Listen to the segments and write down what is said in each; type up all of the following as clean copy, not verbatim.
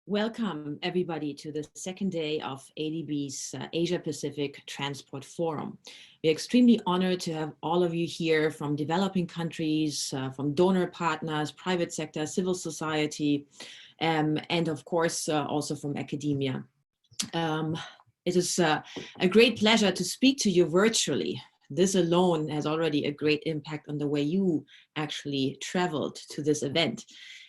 Welcome everybody to the second day of ADB's Asia Pacific Transport Forum. We're extremely honored to have all of you here from developing countries, from donor partners, private sector, civil society, and of course also from academia. It is a great pleasure to speak to you virtually. This alone has already a great impact on the way you actually traveled to this event.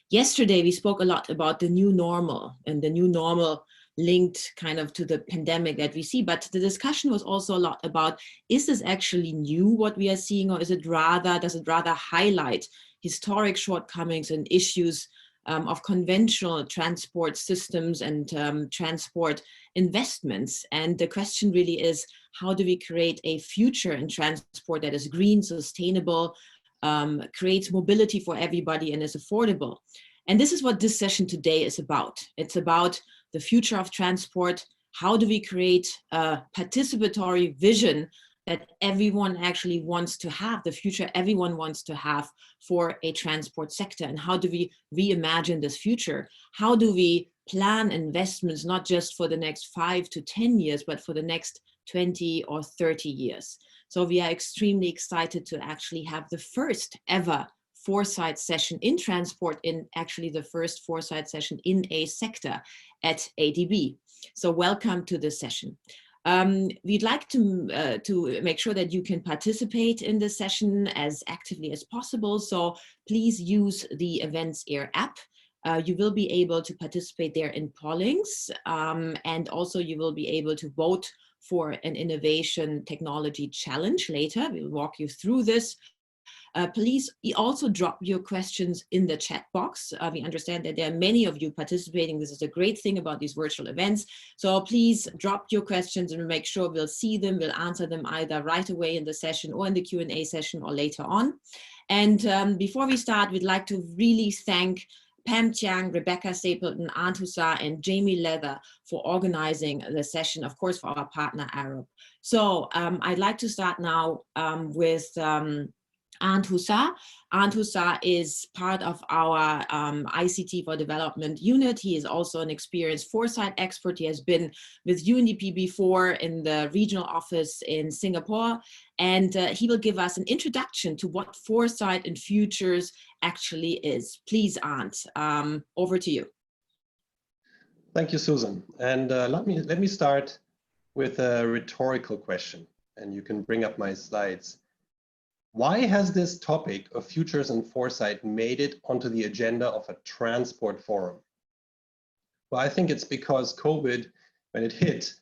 Yesterday, we spoke a lot about the new normal and the new normal linked kind of to the pandemic that we see. But the discussion was also a lot about, is this actually new what we are seeing, or does it rather highlight historic shortcomings and issues of conventional transport systems and transport investments? And the question really is, how do we create a future in transport that is green, sustainable, creates mobility for everybody and is affordable? And this is what this session today is about. It's about the future of transport. How do we create a participatory vision that everyone actually wants to have, the future everyone wants to have for a transport sector? And how do we reimagine this future? How do we plan investments, not just for the next 5 to 10 years, but for the next 20 or 30 years? So we are extremely excited to actually have the first ever Foresight session in transport, in actually the first Foresight session in a sector at ADB. So welcome to this session. We'd like to make sure that you can participate in this session as actively as possible. So please use the Events Air app. You will be able to participate there in pollings, and also you will be able to vote for an innovation technology challenge later. We'll walk you through this. Please also drop your questions in the chat box. We understand that there are many of you participating. This is a great thing about these virtual events. So please drop your questions and we'll make sure we'll see them. We'll answer them either right away in the session or in the Q&A session or later on. And before we start, we'd like to really thank Pam Chiang, Rebecca Stapleton, Ant Hussar, and Jamie Leather for organizing the session, of course, for our partner Arab. So I'd like to start now with Ant Hussar. Ant Hussar is part of our ICT for Development unit. He is also an experienced Foresight expert. He has been with UNDP before in the regional office in Singapore, and he will give us an introduction to what Foresight and Futures actually is. Please, Ant, over to you. Thank you, Susan. And let me start with a rhetorical question, and you can bring up my slides. Why has this topic of futures and foresight made it onto the agenda of a transport forum? Well, I think it's because COVID, when it hit,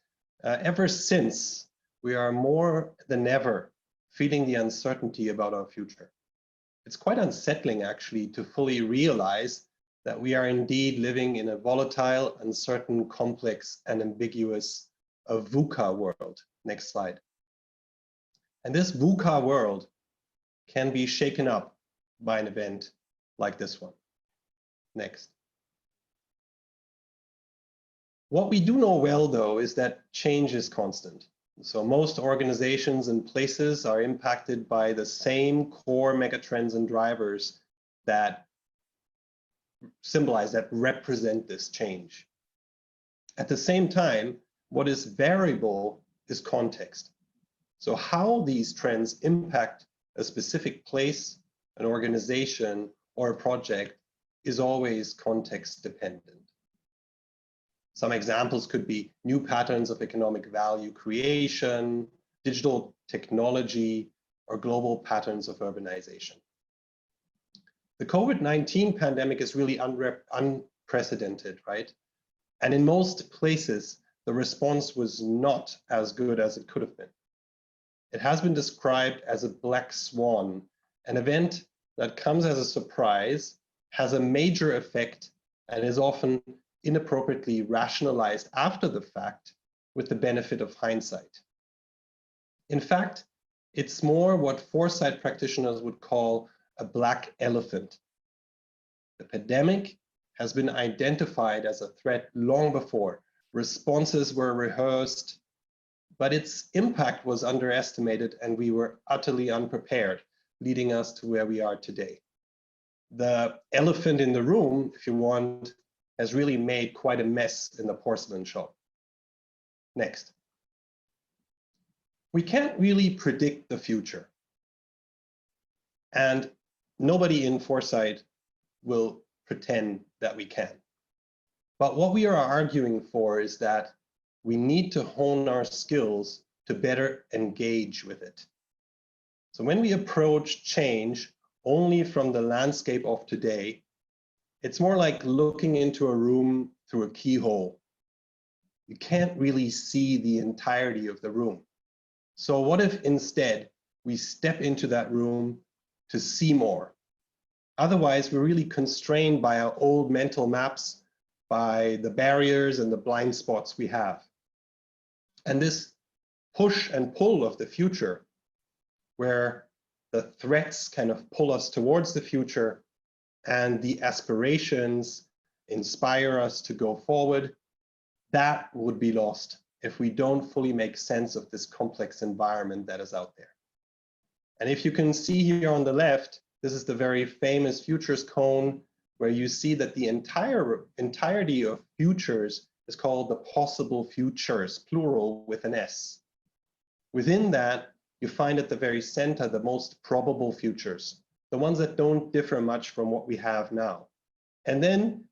ever since, we are more than ever feeling the uncertainty about our future. It's quite unsettling, actually, to fully realize that we are indeed living in a volatile, uncertain, complex, and ambiguous VUCA world. Next slide. And this VUCA world can be shaken up by an event like this one. Next. What we do know well, though, is that change is constant. So most organizations and places are impacted by the same core megatrends and drivers that symbolize, that represent this change. At the same time, what is variable is context. So how these trends impact a specific place, an organization, or a project is always context dependent. Some examples could be new patterns of economic value creation, digital technology, or global patterns of urbanization. The COVID-19 pandemic is really unprecedented, right? And in most places, the response was not as good as it could have been. It has been described as a black swan, an event that comes as a surprise, has a major effect, and is often inappropriately rationalized after the fact with the benefit of hindsight. In fact, it's more what foresight practitioners would call a black elephant. The pandemic has been identified as a threat long before. Responses were rehearsed, but its impact was underestimated and we were utterly unprepared, leading us to where we are today. The elephant in the room, if you want, has really made quite a mess in the porcelain shop. Next. We can't really predict the future. And nobody in Foresight will pretend that we can. But what we are arguing for is that we need to hone our skills to better engage with it. So when we approach change only from the landscape of today, it's more like looking into a room through a keyhole. You can't really see the entirety of the room. So what if instead we step into that room to see more? Otherwise, we're really constrained by our old mental maps, by the barriers and the blind spots we have. And this push and pull of the future, where the threats kind of pull us towards the future and the aspirations inspire us to go forward, that would be lost if we don't fully make sense of this complex environment that is out there. And if you can see here on the left, this is the very famous futures cone, where you see that the entirety of futures is called the possible futures, plural with an S. Within that, you find at the very center the most probable futures, the ones that don't differ much from what we have now. And then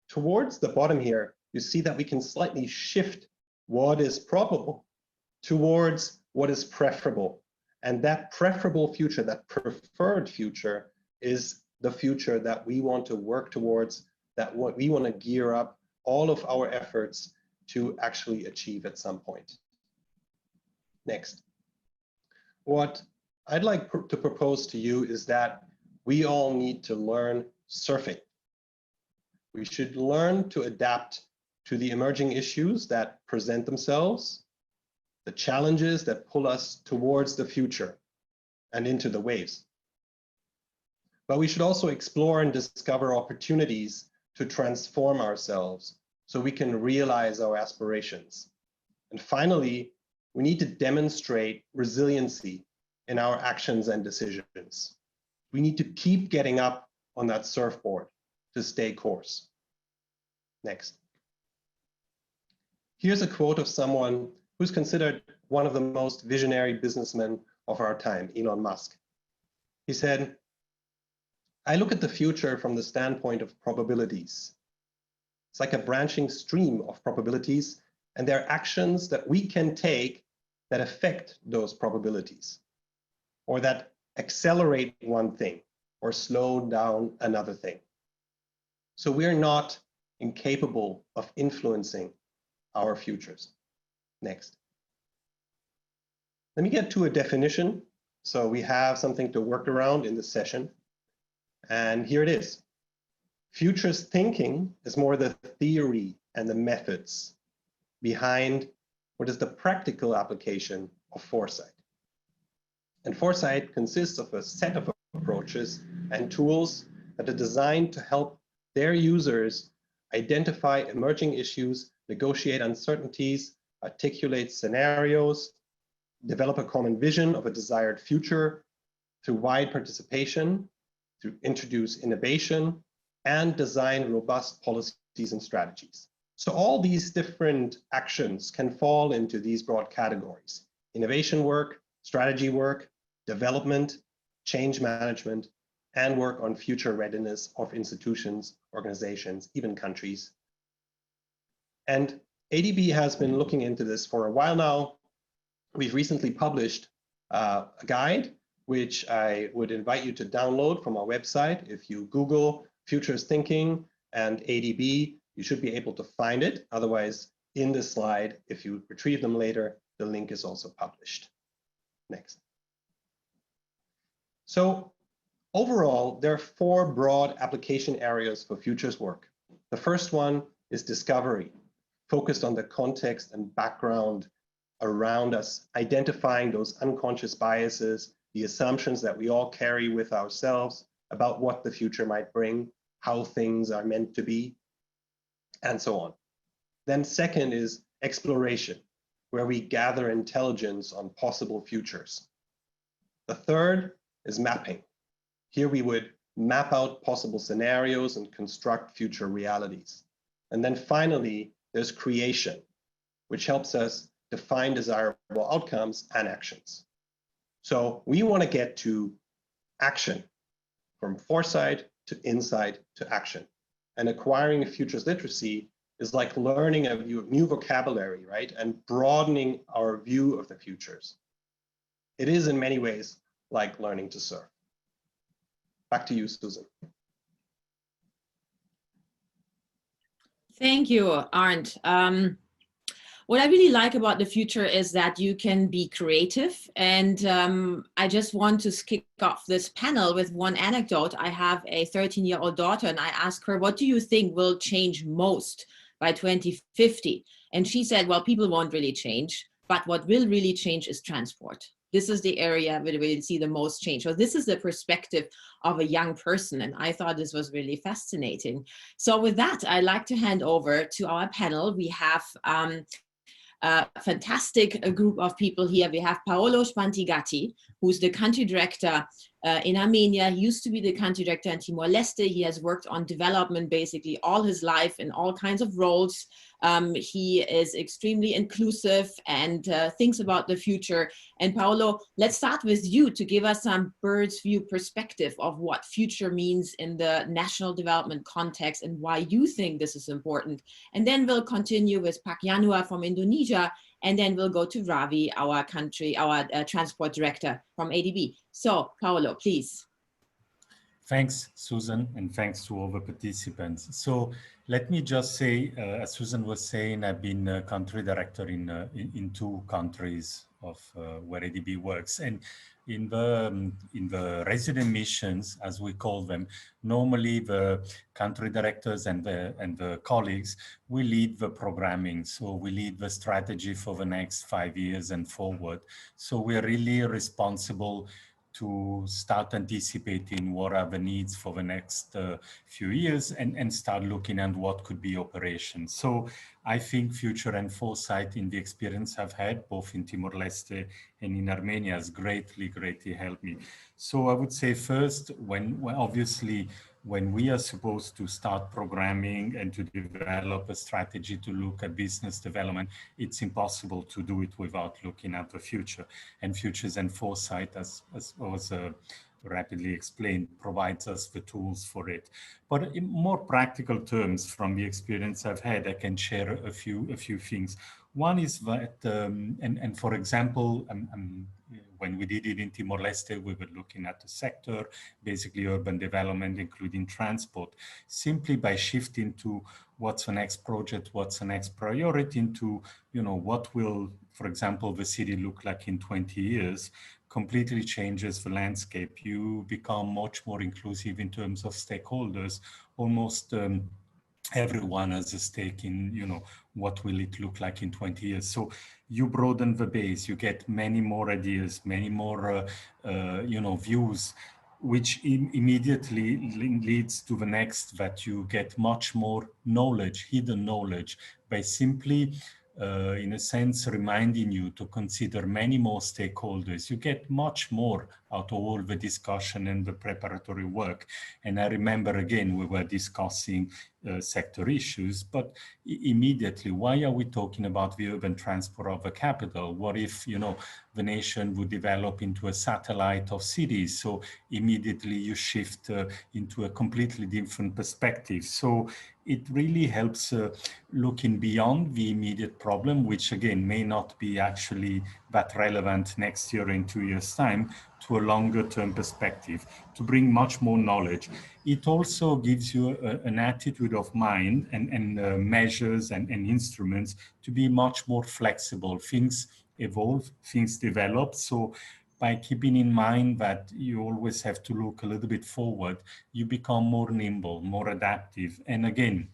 towards the bottom here, you see that we can slightly shift what is probable towards what is preferable. And that preferable future, that preferred future, is the future that we want to work towards, that what we want to gear up all of our efforts to actually achieve at some point. Next. What I'd like to propose to you is that we all need to learn surfing. We should learn to adapt to the emerging issues that present themselves, the challenges that pull us towards the future and into the waves. But we should also explore and discover opportunities to transform ourselves so we can realize our aspirations. And finally, we need to demonstrate resiliency in our actions and decisions. We need to keep getting up on that surfboard to stay course. Next. Here's a quote of someone who's considered one of the most visionary businessmen of our time, Elon Musk. He said, "I look at the future from the standpoint of probabilities. It's like a branching stream of probabilities, and there are actions that we can take that affect those probabilities, or that accelerate one thing or slow down another thing. So we're not incapable of influencing our futures." Next. Let me get to a definition so we have something to work around in this session. And here it is. Futures thinking is more the theory and the methods behind what is the practical application of foresight. And foresight consists of a set of approaches and tools that are designed to help their users identify emerging issues, negotiate uncertainties, articulate scenarios, develop a common vision of a desired future through wide participation, to introduce innovation, and design robust policies and strategies. So all these different actions can fall into these broad categories: innovation work, strategy work, development, change management, and work on future readiness of institutions, organizations, even countries. And ADB has been looking into this for a while now. We've recently published a guide, which I would invite you to download from our website. If you Google Futures Thinking and ADB, you should be able to find it. Otherwise, in this slide, if you retrieve them later, the link is also published. Next. So overall, there are 4 broad application areas for futures work. The first one is discovery, focused on the context and background around us, identifying those unconscious biases, the assumptions that we all carry with ourselves about what the future might bring, how things are meant to be, and so on. Then second is exploration, where we gather intelligence on possible futures. The third is mapping. Here we would map out possible scenarios and construct future realities. And then finally, there's creation, which helps us define desirable outcomes and actions. So we want to get to action, from foresight to insight to action. And acquiring futures literacy is like learning a new vocabulary, right? And broadening our view of the futures. It is in many ways like learning to surf. Back to you, Susan. Thank you, Arndt. What I really like about the future is that you can be creative. And I just want to kick off this panel with one anecdote. I have a 13-year-old daughter, and I asked her, what do you think will change most by 2050? And she said, well, people won't really change, but what will really change is transport. This is the area where we'll see the most change. So this is the perspective of a young person, and I thought this was really fascinating. So with that, I'd like to hand over to our panel. We have a fantastic group of people here. We have Paolo Spantigati, who's the country director in Armenia. He used to be the country director in Timor-Leste. He has worked on development basically all his life in all kinds of roles. He is extremely inclusive and thinks about the future. And Paolo, let's start with you to give us some bird's view perspective of what future means in the national development context and why you think this is important. And then we'll continue with Pak Yanuar from Indonesia, and then we'll go to Ravi, our transport director from ADB. So Paolo, please. Thanks, Susan, and thanks to all the participants. So let me just say, as Susan was saying, I've been a country director in two countries of where ADB works. And in the resident missions, as we call them, normally the country directors and the colleagues, we lead the programming. So we lead the strategy for the next 5 years and forward. So we're really responsible to start anticipating what are the needs for the next few years and start looking at what could be operations. So I think future and foresight in the experience I've had, both in Timor-Leste and in Armenia, has greatly helped me. So I would say first, obviously, when we are supposed to start programming and to develop a strategy to look at business development, it's impossible to do it without looking at the future. And futures and foresight, as was rapidly explained, provides us the tools for it. But in more practical terms, from the experience I've had, I can share a few things. One is that, and for example, when we did it in Timor-Leste, we were looking at the sector, basically urban development, including transport, simply by shifting to what's the next project, what's the next priority, into, what will, for example, the city look like in 20 years, completely changes the landscape. You become much more inclusive in terms of stakeholders. Almost everyone has a stake in, what will it look like in 20 years. So you broaden the base, you get many more ideas, many more, views, which immediately leads to the next, that you get much more knowledge, hidden knowledge, by simply, in a sense, reminding you to consider many more stakeholders. You get much more out of all the discussion and the preparatory work. And I remember, again, we were discussing sector issues, but immediately, why are we talking about the urban transport of the capital? What if, the nation would develop into a satellite of cities? So immediately you shift into a completely different perspective. So it really helps looking beyond the immediate problem, which again may not be actually that relevant next year in 2 years' time, to a longer term perspective, to bring much more knowledge. It also gives you an attitude of mind and measures and instruments to be much more flexible. Things evolve, things develop. So by keeping in mind that you always have to look a little bit forward, you become more nimble, more adaptive. And again,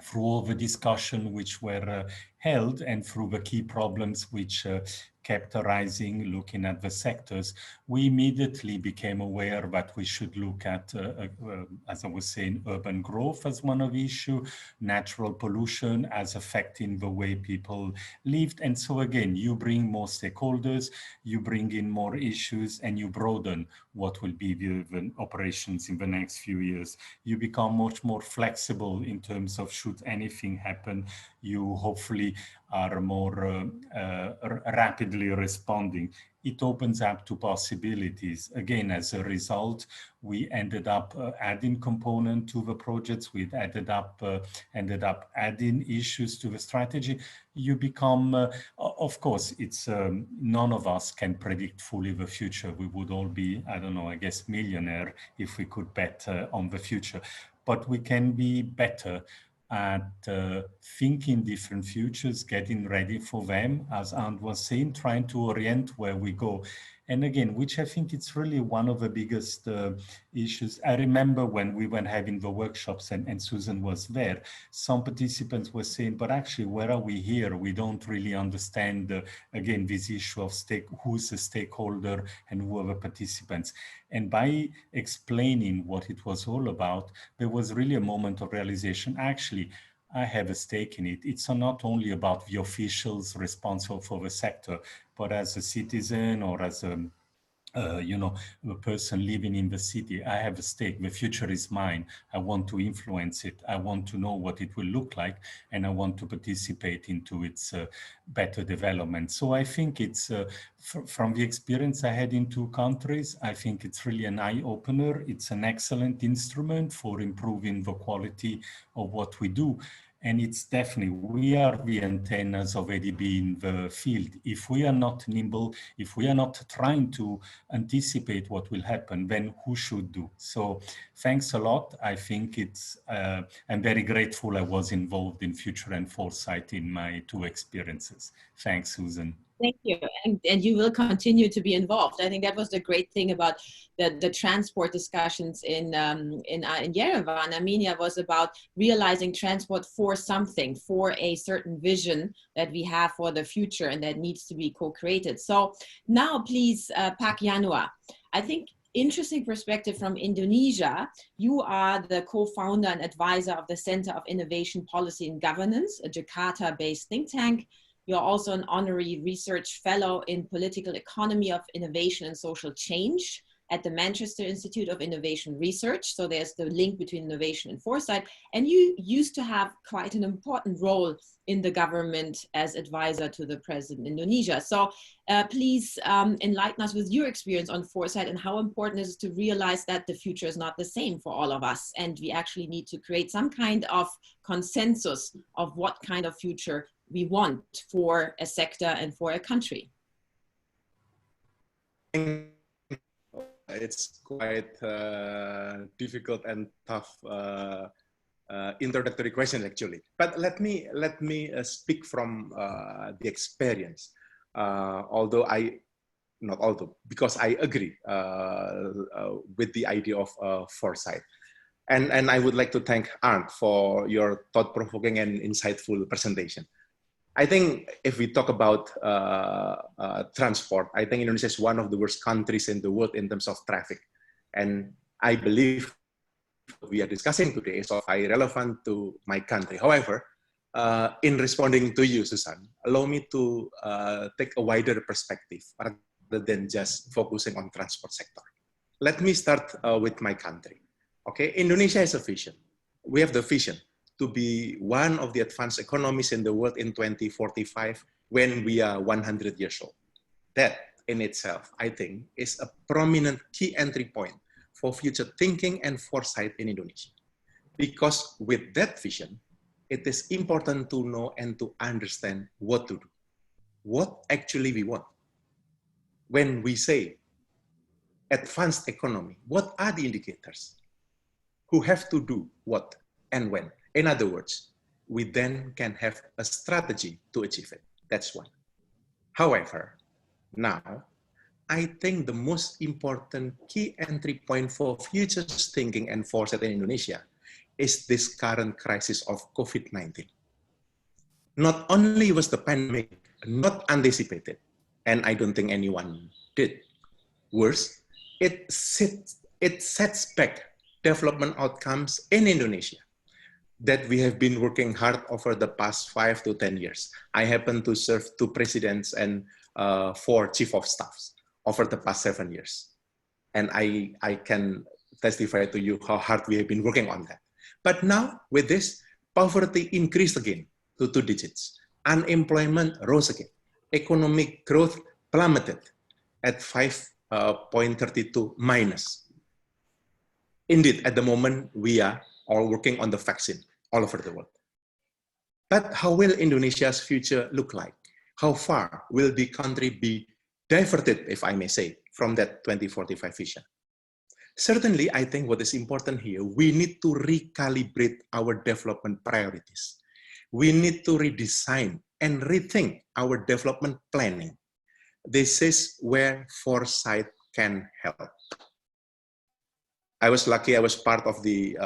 through all the discussion which were held and through the key problems which kept rising, looking at the sectors, we immediately became aware that we should look at, as I was saying, urban growth as one of the issues, natural pollution as affecting the way people lived. And so again, you bring more stakeholders, you bring in more issues, and you broaden what will be the operations in the next few years. You become much more flexible in terms of should anything happen, you hopefully are more rapidly responding. It opens up to possibilities. Again, as a result, we ended up adding component to the projects. We've ended up adding issues to the strategy. You become, of course, it's none of us can predict fully the future. We would all be, I don't know, I guess millionaire if we could bet on the future. But we can be better at thinking different futures, getting ready for them, as Ant was saying, trying to orient where we go. And again, which I think it's really one of the biggest issues. I remember when we were having the workshops and Susan was there, some participants were saying, but actually, where are we here? We don't really understand, again, this issue of who's a stakeholder and who are the participants. And by explaining what it was all about, there was really a moment of realization. Actually, I have a stake in it. It's not only about the officials responsible for the sector, but as a citizen or as a a person living in the city, I have a stake. The future is mine. I want to influence it. I want to know what it will look like, and I want to participate into its better development. So I think it's, from the experience I had in 2 countries, I think it's really an eye-opener. It's an excellent instrument for improving the quality of what we do. And it's definitely, we are the antennas of ADB in the field. If we are not nimble, if we are not trying to anticipate what will happen, then who should do? So thanks a lot. I think it's, I'm very grateful I was involved in Future and Foresight in my 2 experiences. Thanks, Susan. Thank you, and you will continue to be involved. I think that was the great thing about the transport discussions in Yerevan. Armenia was about realizing transport for something, for a certain vision that we have for the future and that needs to be co-created. So now please, Pak Yanuar, I think interesting perspective from Indonesia. You are the co-founder and advisor of the Center of Innovation Policy and Governance, a Jakarta-based think tank. You're also an honorary research fellow in political economy of innovation and social change at the Manchester Institute of Innovation Research. So there's the link between innovation and foresight. And you used to have quite an important role in the government as advisor to the president in Indonesia. So please enlighten us with your experience on foresight and how important it is to realize that the future is not the same for all of us. And we actually need to create some kind of consensus of what kind of future we want for a sector and for a country. It's quite difficult and tough introductory question actually. But let me speak from the experience. Because I agree with the idea of foresight. And I would like to thank Arndt for your thought-provoking and insightful presentation. I think if we talk about transport, I think Indonesia is one of the worst countries in the world in terms of traffic. And I believe what we are discussing today is of high relevant to my country. However, in responding to you, Susan, allow me to take a wider perspective rather than just focusing on transport sector. Let me start with my country. Okay, Indonesia has a vision. We have the vision to be one of the advanced economies in the world in 2045 when we are 100 years old. That in itself, I think, is a prominent key entry point for future thinking and foresight in Indonesia. Because with that vision, it is important to know and to understand what to do, what actually we want. When we say advanced economy, what are the indicators? Who have to do what and when? In other words, we then can have a strategy to achieve it. That's one. However, now, I think the most important key entry point for future thinking and foresight in Indonesia is this current crisis of COVID-19. Not only was the pandemic not anticipated and I don't think anyone did. Worse, it sets back development outcomes in Indonesia that we have been working hard over the past 5 to 10 years. I happen to serve 2 presidents and 4 chief of staffs over the past 7 years. And I can testify to you how hard we have been working on that. But now with this, poverty increased again to 2 digits. Unemployment rose again. Economic growth plummeted at 5.32 minus. Indeed, at the moment, we are all working on the vaccine all over the world. But how will Indonesia's future look like? How far will the country be diverted, if I may say, from that 2045 vision? Certainly, I think what is important here, we need to recalibrate our development priorities. We need to redesign and rethink our development planning. This is where Foresight can help. I was lucky, I was part of the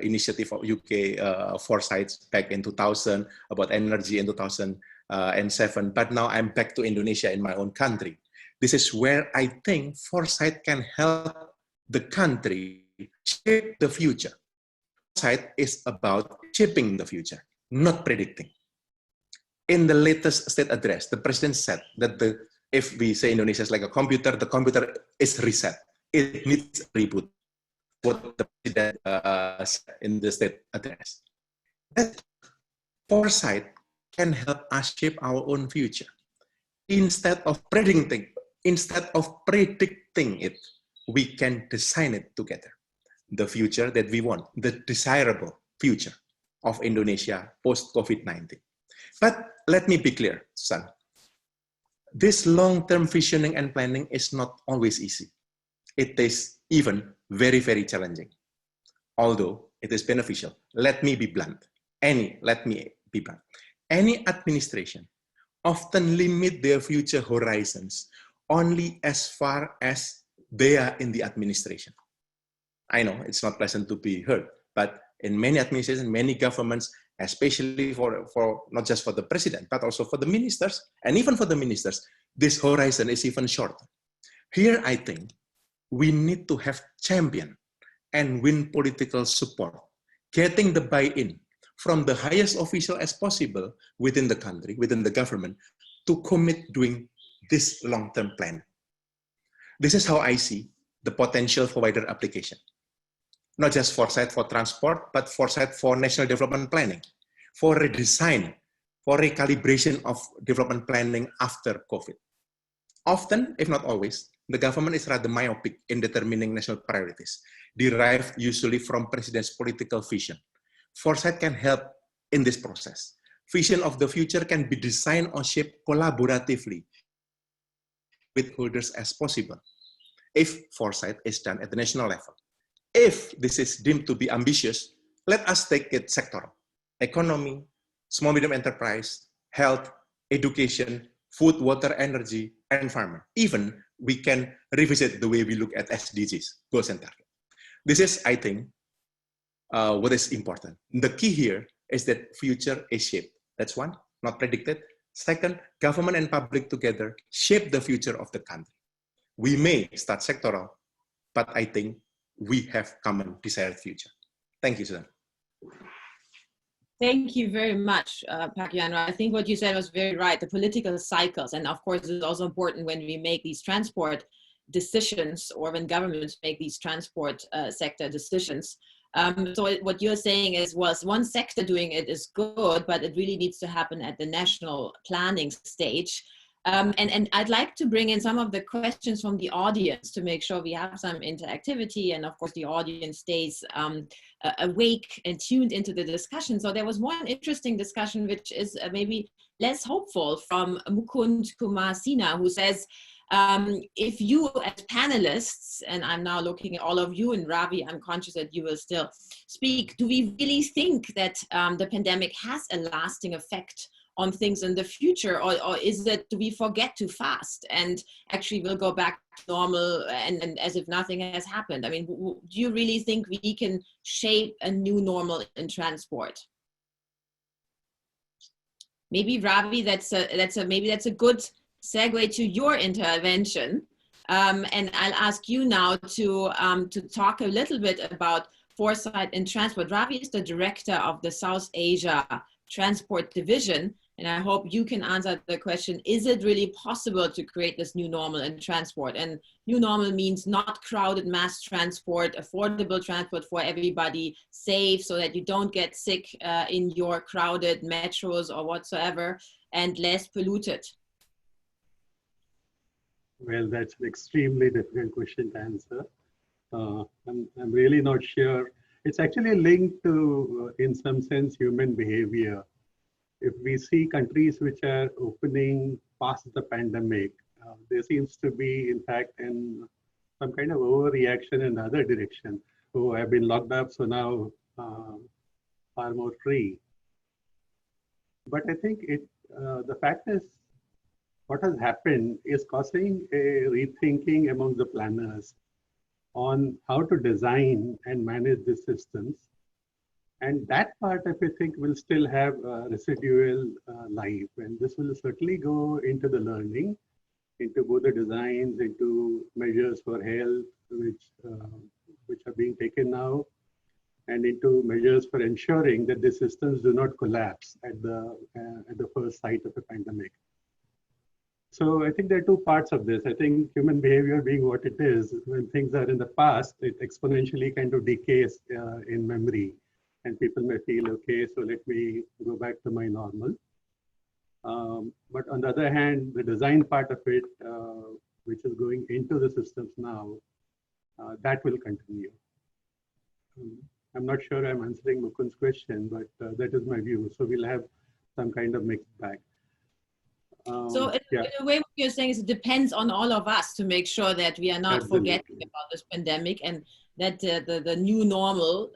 initiative of UK Foresight back in 2000 about energy in 2007, but now I'm back to Indonesia in my own country. This is where I think Foresight can help the country shape the future. Foresight is about shaping the future, not predicting. In the latest state address, the president said that if we say Indonesia is like a computer, the computer is reset. It needs a reboot. What the president said in the state address. That Foresight can help us shape our own future. Instead of predicting it, we can design it together. The future that we want, the desirable future of Indonesia post-COVID-19. But let me be clear, son. This long-term visioning and planning is not always easy. It is even very, very challenging. Although it is beneficial, let me be blunt. Any administration often limit their future horizons only as far as they are in the administration. I know it's not pleasant to be heard, but in many administrations, many governments, especially for not just for the president, but also for the ministers, and even for the ministers, this horizon is even shorter. Here, I think, we need to have champion and win political support, getting the buy-in from the highest official as possible within the country, within the government, to commit doing this long-term plan. This is how I see the potential for wider application. Not just Foresight for transport, but Foresight for national development planning, for redesign, for recalibration of development planning after COVID. Often, if not always, the government is rather myopic in determining national priorities, derived usually from president's political vision. Foresight can help in this process. Vision of the future can be designed or shaped collaboratively with holders as possible, if foresight is done at the national level. If this is deemed to be ambitious, let us take it sectoral. Economy, small medium enterprise, health, education, food, water, energy, and farmer. Even we can revisit the way we look at SDGs, goals and targets. This is, I think, what is important. The key here is that future is shaped. That's one, not predicted. Second, government and public together shape the future of the country. We may start sectoral, but I think we have common desired future. Thank you, Susan. Thank you very much, Pak Yanuar. I think what you said was very right. The political cycles, and of course, it's also important when we make these transport decisions or when governments make these transport sector decisions. So what you're saying is, was one sector doing it is good, but it really needs to happen at the national planning stage. And I'd like to bring in some of the questions from the audience to make sure we have some interactivity, and of course the audience stays awake and tuned into the discussion. So there was one interesting discussion which is maybe less hopeful, from Mukund Kumar Sina, who says, if you as panelists, and I'm now looking at all of you, and Ravi, I'm conscious that you will still speak, do we really think that the pandemic has a lasting effect on things in the future, or is that, do we forget too fast and actually we'll go back to normal and as if nothing has happened? I mean, do you really think we can shape a new normal in transport? Maybe Ravi, maybe that's a good segue to your intervention. And I'll ask you now to talk a little bit about Foresight in Transport. Ravi is the director of the South Asia Transport Division. And I hope you can answer the question, is it really possible to create this new normal in transport? And new normal means not crowded mass transport, affordable transport for everybody, safe so that you don't get sick in your crowded metros or whatsoever, and less polluted. Well, that's an extremely difficult question to answer. I'm really not sure. It's actually linked to, in some sense, human behavior. If we see countries which are opening past the pandemic, there seems to be, in fact, some kind of overreaction in the other direction. Oh, I've been locked up, so now far more free. But I think the fact is, what has happened is causing a rethinking among the planners on how to design and manage the systems. And that part, I think, will still have residual life. And this will certainly go into the learning, into both the designs, into measures for health, which are being taken now, and into measures for ensuring that the systems do not collapse at the first sight of a pandemic. So I think there are two parts of this. I think human behavior being what it is, when things are in the past, it exponentially kind of decays in memory. And people may feel, okay, so let me go back to my normal. But on the other hand, the design part of it, which is going into the systems now, that will continue. I'm not sure I'm answering Mukund's question, but that is my view. So we'll have some kind of mixed bag. So in a way, what you're saying is it depends on all of us to make sure that we are not forgetting about this pandemic, and that the new normal,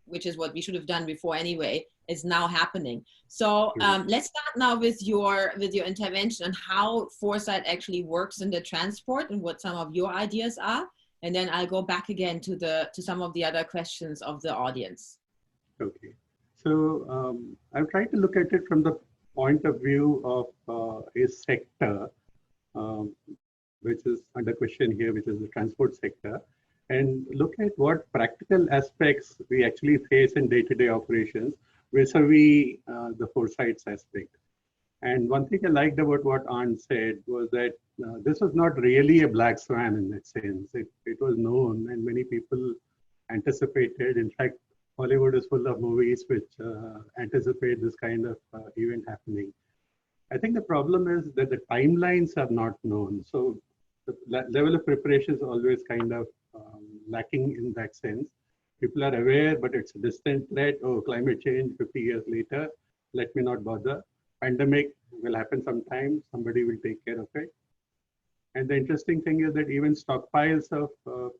which is what we should have done before anyway, is now happening. So let's start now with your intervention on how Foresight actually works in the transport and what some of your ideas are. And then I'll go back again to some of the other questions of the audience. Okay. So I've tried to look at it from the point of view of a sector, which is under question here, which is the transport sector, and look at what practical aspects we actually face in day-to-day operations vis-a-vis the Foresight's aspect. And one thing I liked about what Arndt said was that this was not really a black swan in that sense. It was known, and many people anticipated. In fact, Hollywood is full of movies which anticipate this kind of event happening. I think the problem is that the timelines are not known. So the level of preparation is always kind of lacking in that sense. People are aware, but it's a distant threat. Oh, climate change 50 years later, let me not bother. Pandemic will happen sometime, somebody will take care of it. And the interesting thing is that even stockpiles of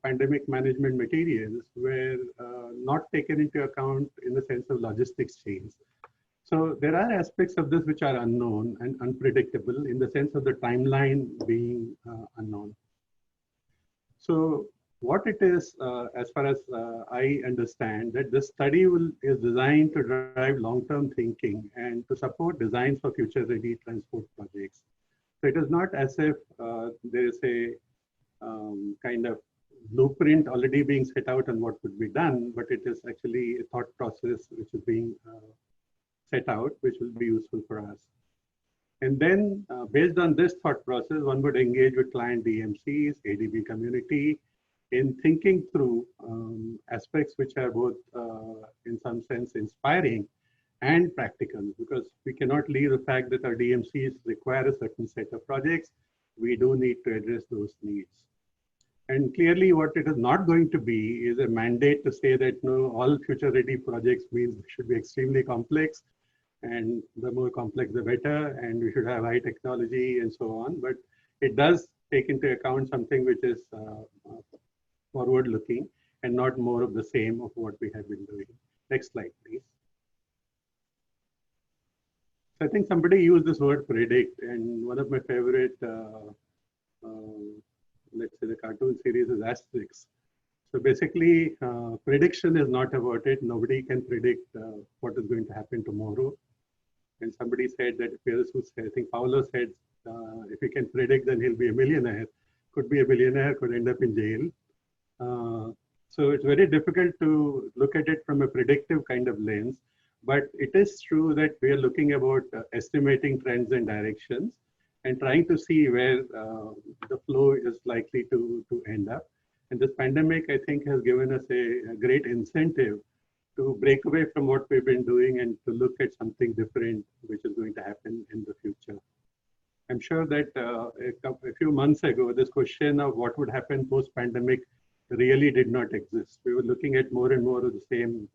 pandemic management materials were not taken into account in the sense of logistics chains. So there are aspects of this which are unknown and unpredictable in the sense of the timeline being unknown. So what it is, as far as I understand, that this study is designed to drive long-term thinking and to support designs for future-ready transport projects. So it is not as if there is a kind of blueprint already being set out on what could be done, but it is actually a thought process which is being set out, which will be useful for us. And then based on this thought process, one would engage with client DMCs, ADB community, in thinking through aspects which are both in some sense inspiring and practical, because we cannot leave the fact that our DMCs require a certain set of projects. We do need to address those needs. And clearly what it is not going to be is a mandate to say that no, all future ready projects means they should be extremely complex, and the more complex the better, and we should have high technology and so on. But it does take into account something which is forward looking and not more of the same of what we have been doing. Next slide, please. I think somebody used this word predict, and one of my favorite, let's say the cartoon series is Asterix. So basically, prediction is not about it. Nobody can predict what is going to happen tomorrow. And somebody said that, I think Paolo said if he can predict, then he'll be a millionaire. Could be a billionaire, could end up in jail. So it's very difficult to look at it from a predictive kind of lens. But it is true that we are looking about estimating trends and directions and trying to see where the flow is likely to end up. And this pandemic, I think, has given us a great incentive to break away from what we've been doing and to look at something different, which is going to happen in the future. I'm sure that a few months ago, this question of what would happen post-pandemic really did not exist. We were looking at more and more of the same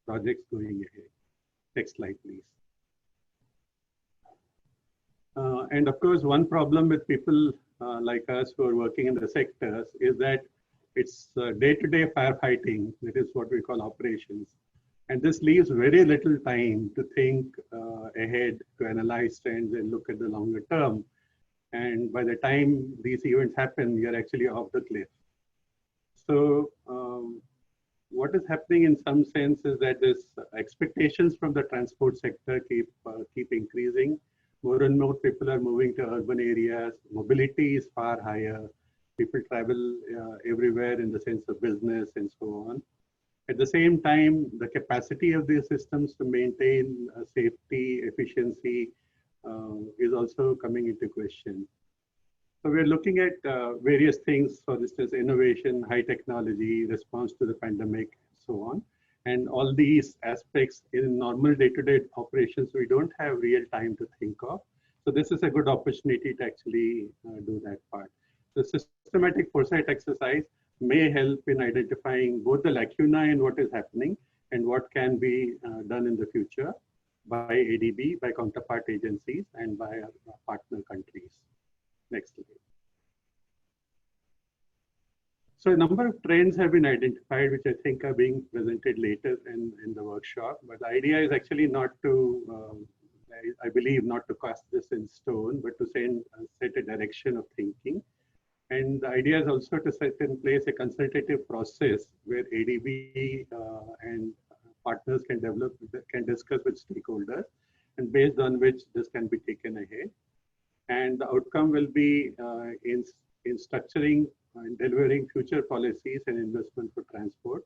projects going ahead. Next slide, please. And of course, one problem with people like us who are working in the sectors is that it's day-to-day firefighting. That is what we call operations. And this leaves very little time to think ahead, to analyze trends and look at the longer term. And by the time these events happen, you're actually off the cliff. So what is happening in some sense is that this expectations from the transport sector keep increasing. More and more people are moving to urban areas. Mobility is far higher. People travel everywhere in the sense of business and so on. At the same time, the capacity of these systems to maintain safety, efficiency is also coming into question. So we're looking at various things, for instance, innovation, high technology, response to the pandemic, so on. And all these aspects in normal day-to-day operations, we don't have real time to think of. So this is a good opportunity to actually do that part. The systematic foresight exercise may help in identifying both the lacuna in what is happening and what can be done in the future by ADB, by counterpart agencies, and by our partner countries. Next slide. So a number of trends have been identified, which I think are being presented later in the workshop. But the idea is actually not to, I believe, not to cast this in stone, but to set a direction of thinking. And the idea is also to set in place a consultative process where ADB and partners can discuss with stakeholders, and based on which this can be taken ahead. And the outcome will be in structuring and delivering future policies and investment for transport.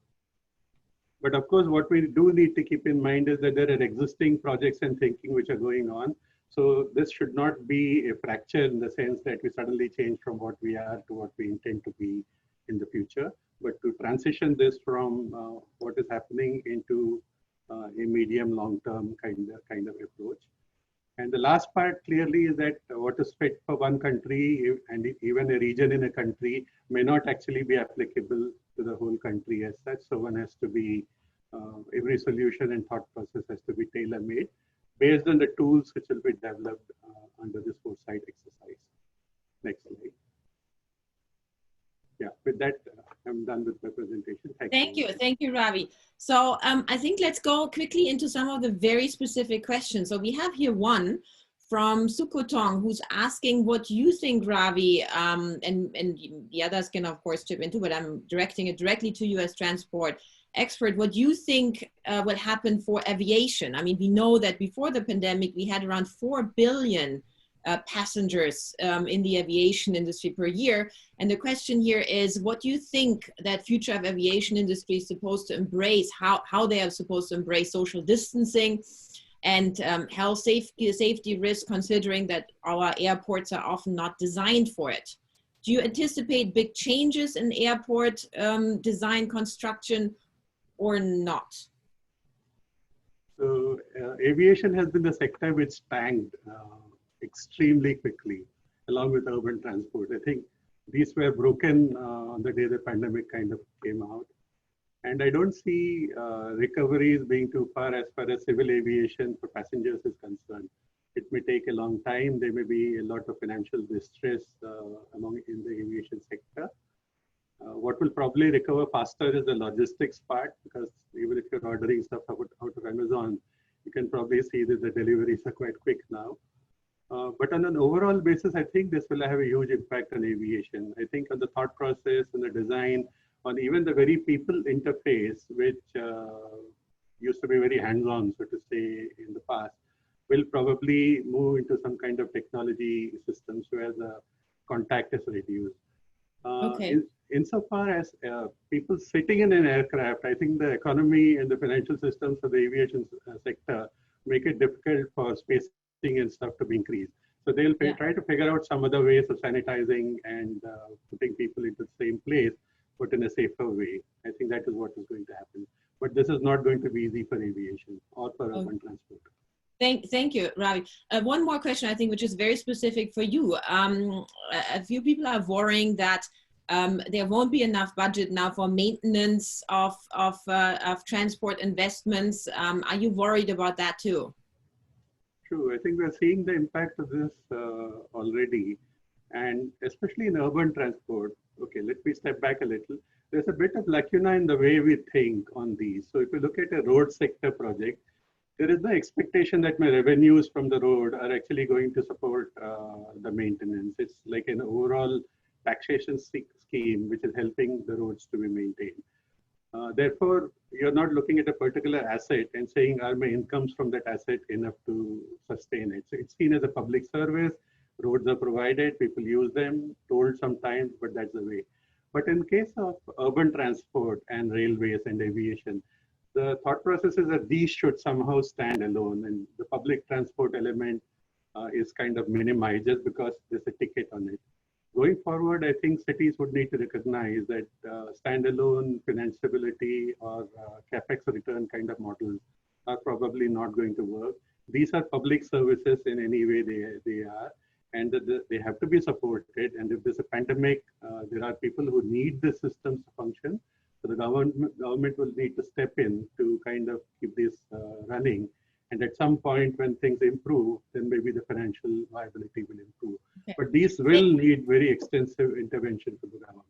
But of course, what we do need to keep in mind is that there are existing projects and thinking which are going on. So this should not be a fracture in the sense that we suddenly change from what we are to what we intend to be in the future, but to transition this from what is happening into a medium long-term kind of approach. And the last part clearly is that what is fit for one country and even a region in a country may not actually be applicable to the whole country as such. So one has to be, every solution and thought process has to be tailor-made based on the tools which will be developed under this foresight exercise. Next slide. Yeah, with that, I'm done with my presentation. Thank you, Ravi. So I think let's go quickly into some of the very specific questions. So we have here one from Sukotong, who's asking what you think, Ravi, and the others can of course chip into, but I'm directing it directly to you as transport expert. What you think will happen for aviation? I mean, we know that before the pandemic, we had around 4 billion passengers in the aviation industry per year. And the question here is, what do you think that future of aviation industry is supposed to embrace, how they are supposed to embrace social distancing and health safety risk, considering that our airports are often not designed for it? Do you anticipate big changes in airport design construction or not? So aviation has been the sector which tanked extremely quickly, along with urban transport. I think these were broken on the day the pandemic kind of came out. And I don't see recoveries being too far as civil aviation for passengers is concerned. It may take a long time. There may be a lot of financial distress in the aviation sector. What will probably recover faster is the logistics part, because even if you're ordering stuff out of Amazon, you can probably see that the deliveries are quite quick now. But on an overall basis, I think this will have a huge impact on aviation. I think on the thought process and the design, on even the very people interface, which used to be very hands-on, so to say, in the past. will probably move into some kind of technology systems where the contact is reduced. Okay. Insofar as people sitting in an aircraft, I think the economy and the financial systems of the aviation sector make it difficult for spacing and stuff to be increased. So they'll try to figure out some other ways of sanitizing and putting people into the same place, but in a safer way. I think that is what is going to happen. But this is not going to be easy for aviation or for urban transport. Thank you, Ravi. One more question, I think, which is very specific for you. A few people are worrying that there won't be enough budget now for maintenance of transport investments. Are you worried about that too? True. I think we're seeing the impact of this already, and especially in urban transport. Okay, let me step back a little. There's a bit of lacuna in the way we think on these. So if you look at a road sector project, there is the expectation that my revenues from the road are actually going to support the maintenance. It's like an overall taxation scheme which is helping the roads to be maintained. Therefore, you're not looking at a particular asset and saying, are my incomes from that asset enough to sustain it? So it's seen as a public service. Roads are provided, people use them, tolled sometimes, but that's the way. But in case of urban transport and railways and aviation, the thought process is that these should somehow stand alone, and the public transport element is kind of minimized just because there's a ticket on it. Going forward, I think cities would need to recognize that standalone financeability or capex return kind of models are probably not going to work. These are public services in any way they are, and they have to be supported. And if there's a pandemic, there are people who need the systems to function. So the government will need to step in to kind of keep this running. And at some point when things improve, then maybe the financial viability will improve. Okay. But these will need very extensive intervention from the government.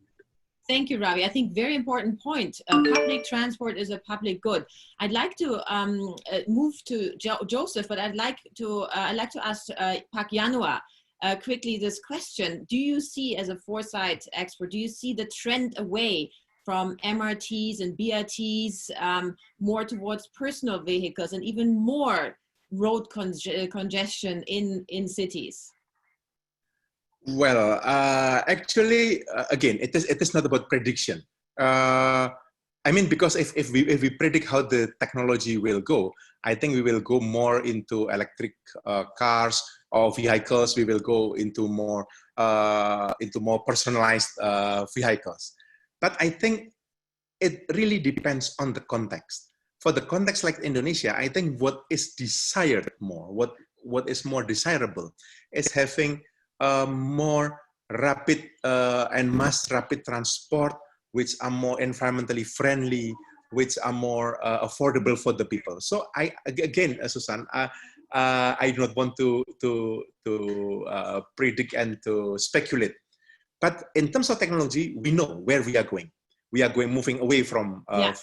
Thank you, Ravi. I think very important point. Public transport is a public good. I'd like to move to Joseph, but I'd like to ask Pak Yanuar quickly this question. Do you see, as a Foresight expert, do you see the trend away from MRTs and BRTs more towards personal vehicles and even more road congestion in cities? Well, actually, again, it is not about prediction. I mean, because if we predict how the technology will go, I think we will go more into electric cars or vehicles. We will go into more personalized vehicles. But I think it really depends on the context. For the context like Indonesia, I think what is desired more, what is more desirable, is having more rapid and mass rapid transport, which are more environmentally friendly, which are more affordable for the people. So again, Susan, I do not want to predict and to speculate. But in terms of technology, we know where we are going. We are moving away from the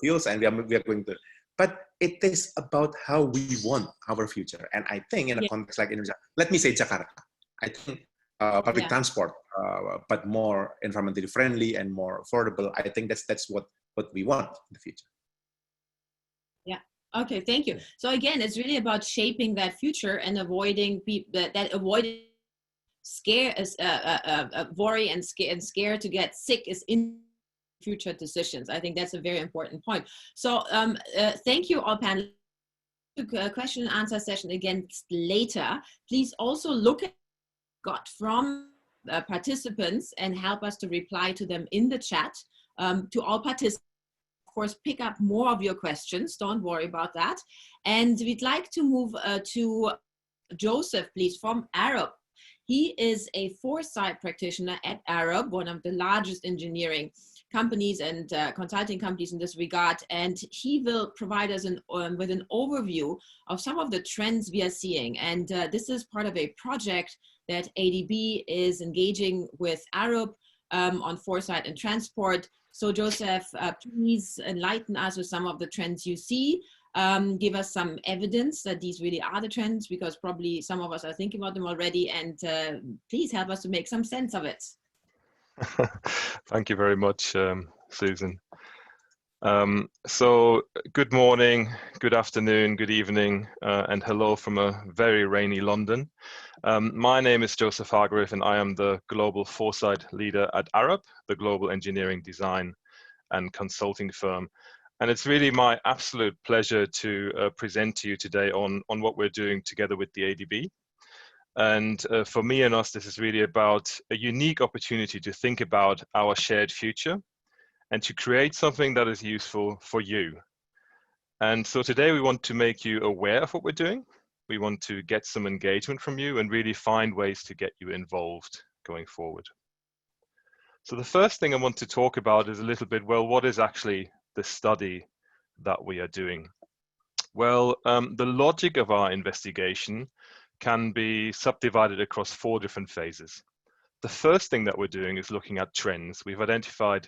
fuels, and we are going to. But it is about how we want our future. And I think in a context like Indonesia, let me say Jakarta, I think public transport, but more environmentally friendly and more affordable. I think that's what we want in the future. Yeah. Okay. Thank you. So again, it's really about shaping that future and avoiding avoiding worry and scare to get sick is in future decisions. I think that's a very important point. So thank you all panelists. Question and answer session again later. Please also look at what got from participants and help us to reply to them in the chat. To all participants, of course, pick up more of your questions. Don't worry about that. And we'd like to move to Joseph, please, from Arab. He is a Foresight practitioner at Arab, one of the largest engineering companies and consulting companies in this regard. And he will provide us with an overview of some of the trends we are seeing. And this is part of a project that ADB is engaging with Arab on Foresight and transport. So Joseph, please enlighten us with some of the trends you see. Give us some evidence that these really are the trends, because probably some of us are thinking about them already, and please help us to make some sense of it. Thank you very much, Susan. So good morning, good afternoon, good evening, and hello from a very rainy London. My name is Joseph Hargrave, and I am the Global Foresight Leader at Arup, the global engineering design and consulting firm. And it's really my absolute pleasure to present to you today on what we're doing together with the ADB. And for me and us, this is really about a unique opportunity to think about our shared future and to create something that is useful for you. And so today we want to make you aware of what we're doing. We want to get some engagement from you and really find ways to get you involved going forward. So the first thing I want to talk about is a little bit, well, what is actually the study that we are doing? Well, the logic of our investigation can be subdivided across 4 different phases. The first thing that we're doing is looking at trends. We've identified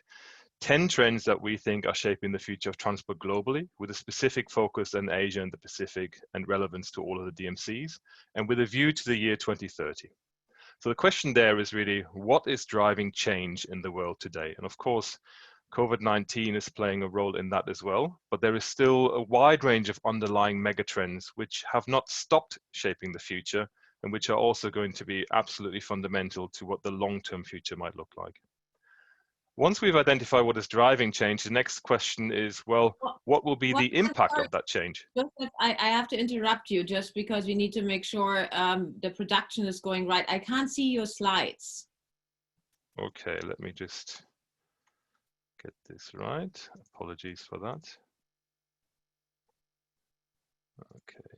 10 trends that we think are shaping the future of transport globally, with a specific focus on Asia and the Pacific and relevance to all of the DMCs, and with a view to the year 2030. So the question there is really, what is driving change in the world today? And of course, COVID-19 is playing a role in that as well, but there is still a wide range of underlying megatrends which have not stopped shaping the future and which are also going to be absolutely fundamental to what the long-term future might look like. Once we've identified what is driving change, the next question is, well, what will be the impact of that change? Joseph, I have to interrupt you just because we need to make sure the production is going right. I can't see your slides. Okay, let me just get this right. Apologies for that. Okay.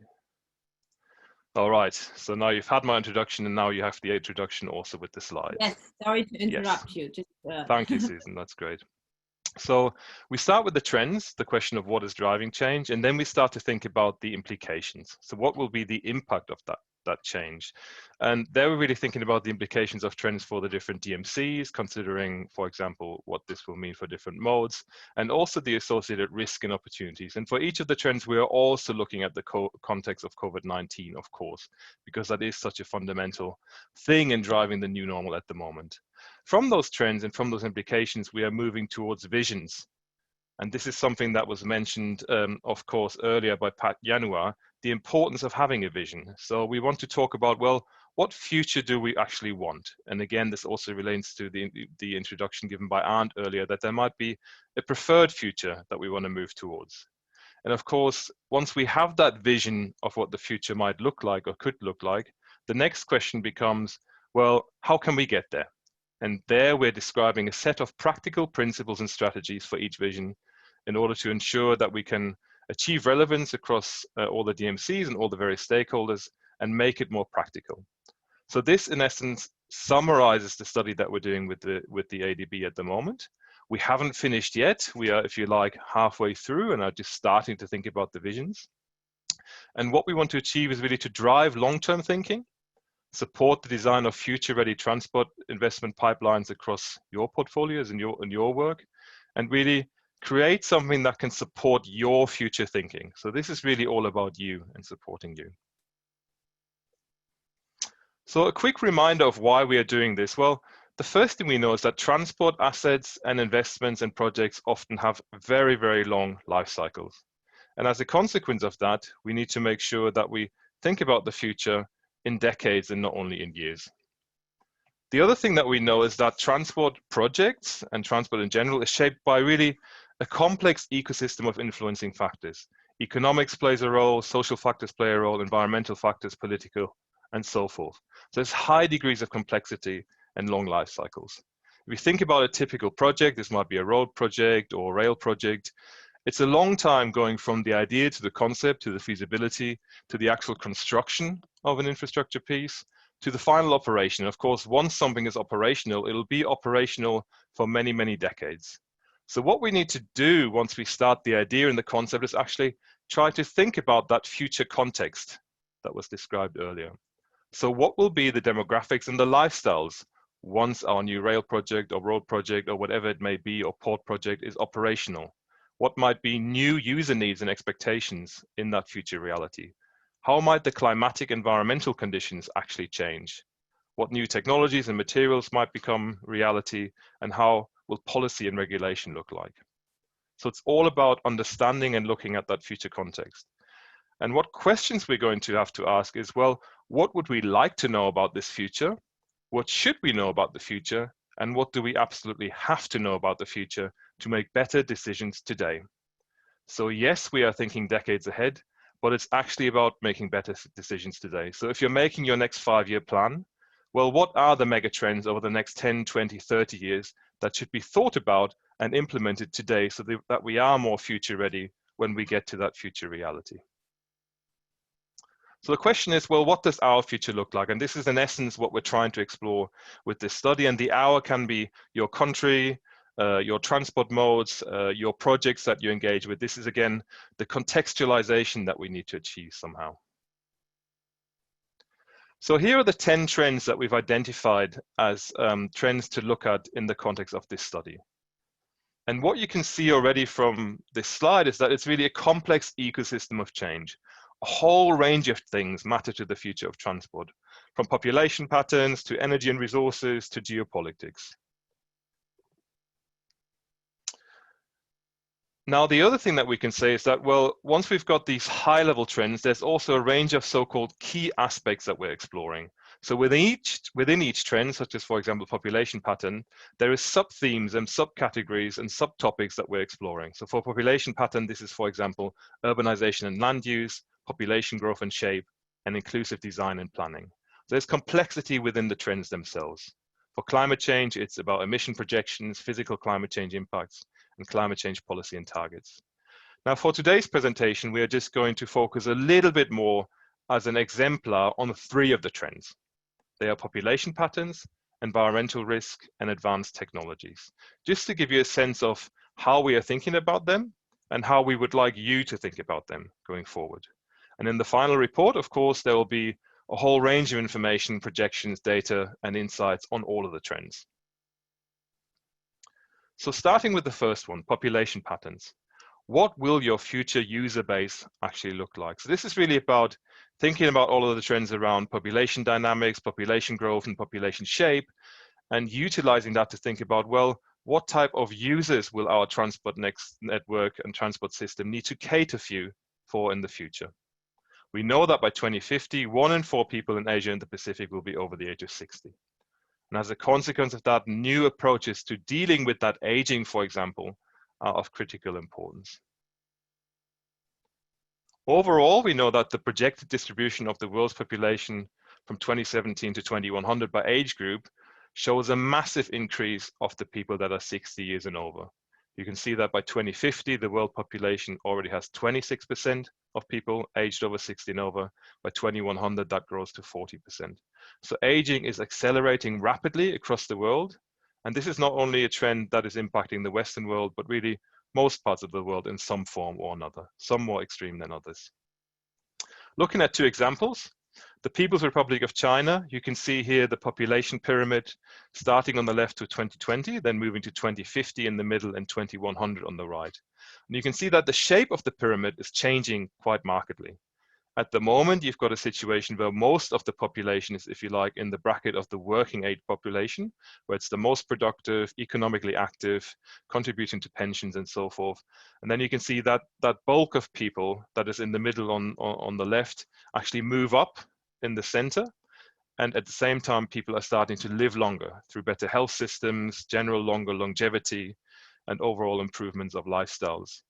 All right, so now you've had my introduction and now you have the introduction also with the slides. Yes, sorry to interrupt you. Just, Thank you, Susan, that's great. So we start with the trends, the question of what is driving change, and then we start to think about the implications. So what will be the impact of that change? And there we're really thinking about the implications of trends for the different DMCs, considering, for example, what this will mean for different modes, and also the associated risk and opportunities. And for each of the trends, we are also looking at the context of COVID-19, of course, because that is such a fundamental thing in driving the new normal at the moment. From those trends and from those implications, we are moving towards visions. And this is something that was mentioned, of course, earlier by Yanuar, the importance of having a vision. So we want to talk about, well, what future do we actually want? And again, this also relates to the introduction given by Arndt earlier, that there might be a preferred future that we want to move towards. And of course, once we have that vision of what the future might look like or could look like, the next question becomes, well, how can we get there? And there we're describing a set of practical principles and strategies for each vision in order to ensure that we can achieve relevance across all the DMCs and all the various stakeholders and make it more practical. So this, in essence, summarizes the study that we're doing with the ADB at the moment. We haven't finished yet. We are, if you like, halfway through and are just starting to think about the visions. And what we want to achieve is really to drive long-term thinking, support the design of future-ready transport investment pipelines across your portfolios and your work, and really create something that can support your future thinking. So this is really all about you and supporting you. So a quick reminder of why we are doing this. Well, the first thing we know is that transport assets and investments and projects often have very, very long life cycles. And as a consequence of that, we need to make sure that we think about the future in decades and not only in years. The other thing that we know is that transport projects and transport in general is shaped by really a complex ecosystem of influencing factors. Economics plays a role, social factors play a role, environmental factors, political, and so forth. So there's high degrees of complexity and long life cycles. If we think about a typical project, this might be a road project or a rail project, it's a long time going from the idea to the concept, to the feasibility, to the actual construction of an infrastructure piece, to the final operation. Of course, once something is operational, it'll be operational for many, many decades. So what we need to do once we start the idea and the concept is actually try to think about that future context that was described earlier. So what will be the demographics and the lifestyles once our new rail project or road project or whatever it may be or port project is operational? What might be new user needs and expectations in that future reality? How might the climatic environmental conditions actually change? What new technologies and materials might become reality, and how will policy and regulation look like? So it's all about understanding and looking at that future context. And what questions we're going to have to ask is, well, what would we like to know about this future? What should we know about the future? And what do we absolutely have to know about the future to make better decisions today? So yes, we are thinking decades ahead, but it's actually about making better decisions today. So if you're making your next 5-year plan, well, what are the mega trends over the next 10, 20, 30 years that should be thought about and implemented today so that we are more future ready when we get to that future reality? So the question is, well, what does our future look like? And this is in essence what we're trying to explore with this study. And the our can be your country, your transport modes, your projects that you engage with. This is again the contextualization that we need to achieve somehow. So here are the 10 trends that we've identified as trends to look at in the context of this study. And what you can see already from this slide is that it's really a complex ecosystem of change. A whole range of things matter to the future of transport, from population patterns to energy and resources to geopolitics. Now, the other thing that we can say is that, well, once we've got these high-level trends, there's also a range of so-called key aspects that we're exploring. So within each trend, such as, for example, population pattern, there is sub-themes and subcategories and subtopics that we're exploring. So for population pattern, this is, for example, urbanization and land use, population growth and shape, and inclusive design and planning. There's complexity within the trends themselves. For climate change, it's about emission projections, physical climate change impacts, and climate change policy and targets. Now, for today's presentation, we are just going to focus a little bit more as an exemplar on 3 of the trends. They are population patterns, environmental risk, and advanced technologies, just to give you a sense of how we are thinking about them and how we would like you to think about them going forward. And in the final report, of course, there will be a whole range of information, projections, data, and insights on all of the trends. So starting with the first one, population patterns. What will your future user base actually look like? So this is really about thinking about all of the trends around population dynamics, population growth, and population shape, and utilizing that to think about, well, what type of users will our transport network and transport system need to cater for in the future? We know that by 2050, 1 in 4 people in Asia and the Pacific will be over the age of 60. And as a consequence of that, new approaches to dealing with that aging, for example, are of critical importance. Overall, we know that the projected distribution of the world's population from 2017 to 2100 by age group shows a massive increase of the people that are 60 years and over. You can see that by 2050, the world population already has 26% of people aged over 60 and over. By 2100, that grows to 40%. So aging is accelerating rapidly across the world. And this is not only a trend that is impacting the Western world, but really most parts of the world in some form or another, some more extreme than others. Looking at 2 examples, the People's Republic of China, you can see here the population pyramid starting on the left to 2020, then moving to 2050 in the middle and 2100 on the right. And you can see that the shape of the pyramid is changing quite markedly. At the moment, you've got a situation where most of the population is, if you like, in the bracket of the working age population, where it's the most productive, economically active, contributing to pensions and so forth. And then you can see that that bulk of people that is in the middle on the left actually move up in the center. And at the same time, people are starting to live longer through better health systems, general longer longevity, and overall improvements of lifestyles.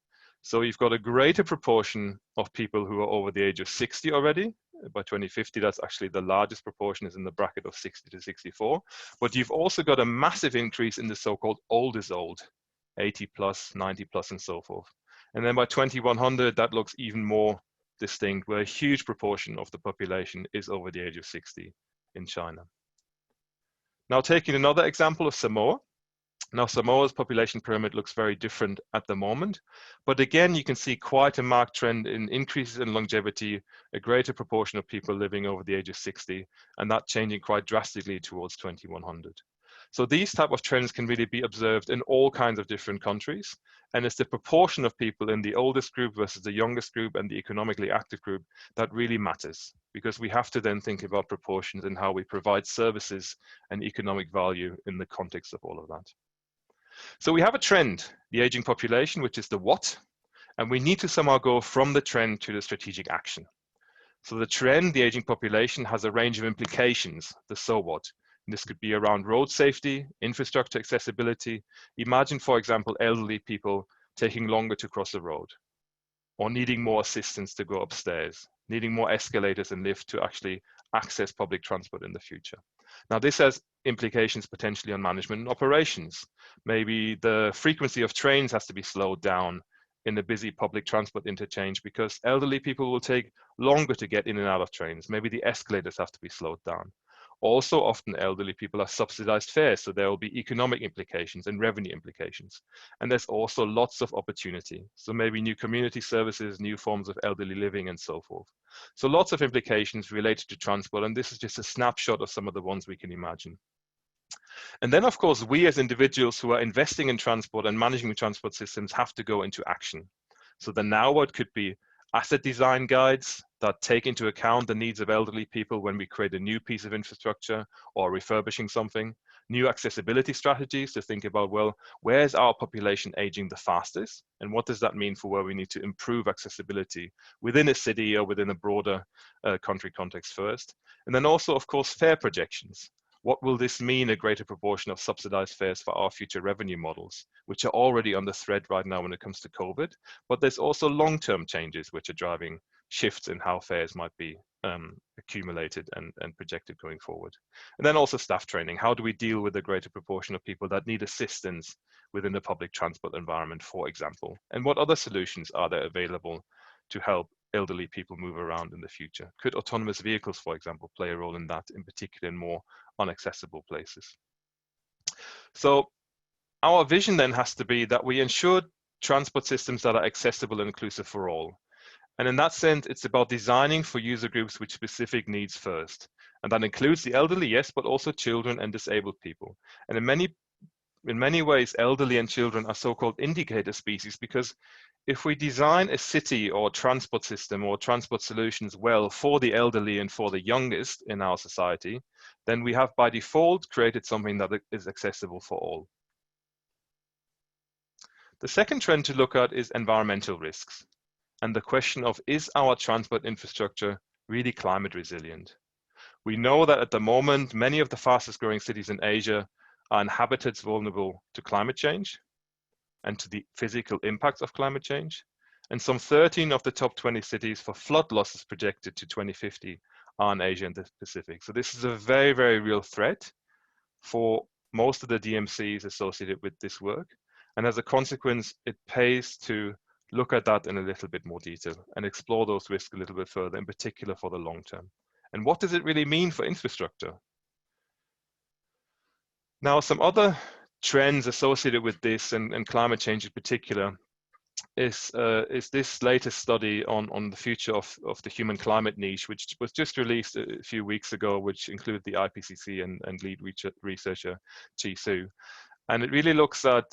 So you've got a greater proportion of people who are over the age of 60 already. By 2050, that's actually the largest proportion is in the bracket of 60 to 64. But you've also got a massive increase in the so-called old is old, 80 plus, 90 plus, and so forth. And then by 2100, that looks even more distinct, where a huge proportion of the population is over the age of 60 in China. Now taking another example of Samoa. Now, Samoa's population pyramid looks very different at the moment, but again, you can see quite a marked trend in increases in longevity, a greater proportion of people living over the age of 60, and that changing quite drastically towards 2100. So these type of trends can really be observed in all kinds of different countries, and it's the proportion of people in the oldest group versus the youngest group and the economically active group that really matters, because we have to then think about proportions and how we provide services and economic value in the context of all of that. So we have a trend, the aging population, which is the what, and we need to somehow go from the trend to the strategic action. So the trend, the aging population, has a range of implications, the so what. And this could be around road safety, infrastructure accessibility. Imagine, for example, elderly people taking longer to cross the road, or needing more assistance to go upstairs, needing more escalators and lifts to actually access public transport in the future. Now, this has implications potentially on management and operations. Maybe the frequency of trains has to be slowed down in the busy public transport interchange because elderly people will take longer to get in and out of trains. Maybe the escalators have to be slowed down. Also, often elderly people are subsidized fares, so there will be economic implications and revenue implications. And there's also lots of opportunity. So maybe new community services, new forms of elderly living, and so forth. So lots of implications related to transport, and this is just a snapshot of some of the ones we can imagine. And then, of course, we as individuals who are investing in transport and managing transport systems have to go into action. So the now what could be asset design guides that take into account the needs of elderly people when we create a new piece of infrastructure or refurbishing something, new accessibility strategies to think about, well, where's our population aging the fastest? And what does that mean for where we need to improve accessibility within a city or within a broader country context first? And then also, of course, fare projections. What will this mean, a greater proportion of subsidized fares for our future revenue models, which are already under threat right now when it comes to COVID, but there's also long-term changes which are driving shifts in how fares might be accumulated and projected going forward. And then also staff training. How do we deal with a greater proportion of people that need assistance within the public transport environment, for example? And what other solutions are there available to help elderly people move around in the future? Could autonomous vehicles, for example, play a role in that, in particular in more inaccessible places? So our vision then has to be that we ensure transport systems that are accessible and inclusive for all. And in that sense, it's about designing for user groups with specific needs first. And that includes the elderly, yes, but also children and disabled people. And in many ways, elderly and children are so-called indicator species, because if we design a city or transport system or transport solutions well for the elderly and for the youngest in our society, then we have by default created something that is accessible for all. The second trend to look at is environmental risks, and the question of, is our transport infrastructure really climate resilient? We know that at the moment, many of the fastest growing cities in Asia are in habitats vulnerable to climate change and to the physical impacts of climate change. And some 13 of the top 20 cities for flood losses projected to 2050 are in Asia and the Pacific. So this is a very, very real threat for most of the DMCs associated with this work. And as a consequence, it pays to look at that in a little bit more detail and explore those risks a little bit further, in particular for the long term. And what does it really mean for infrastructure? Now, some other trends associated with this and climate change in particular is this latest study on the future of the human climate niche, which was just released a few weeks ago, which included the IPCC and lead researcher Chi Su. And it really looks at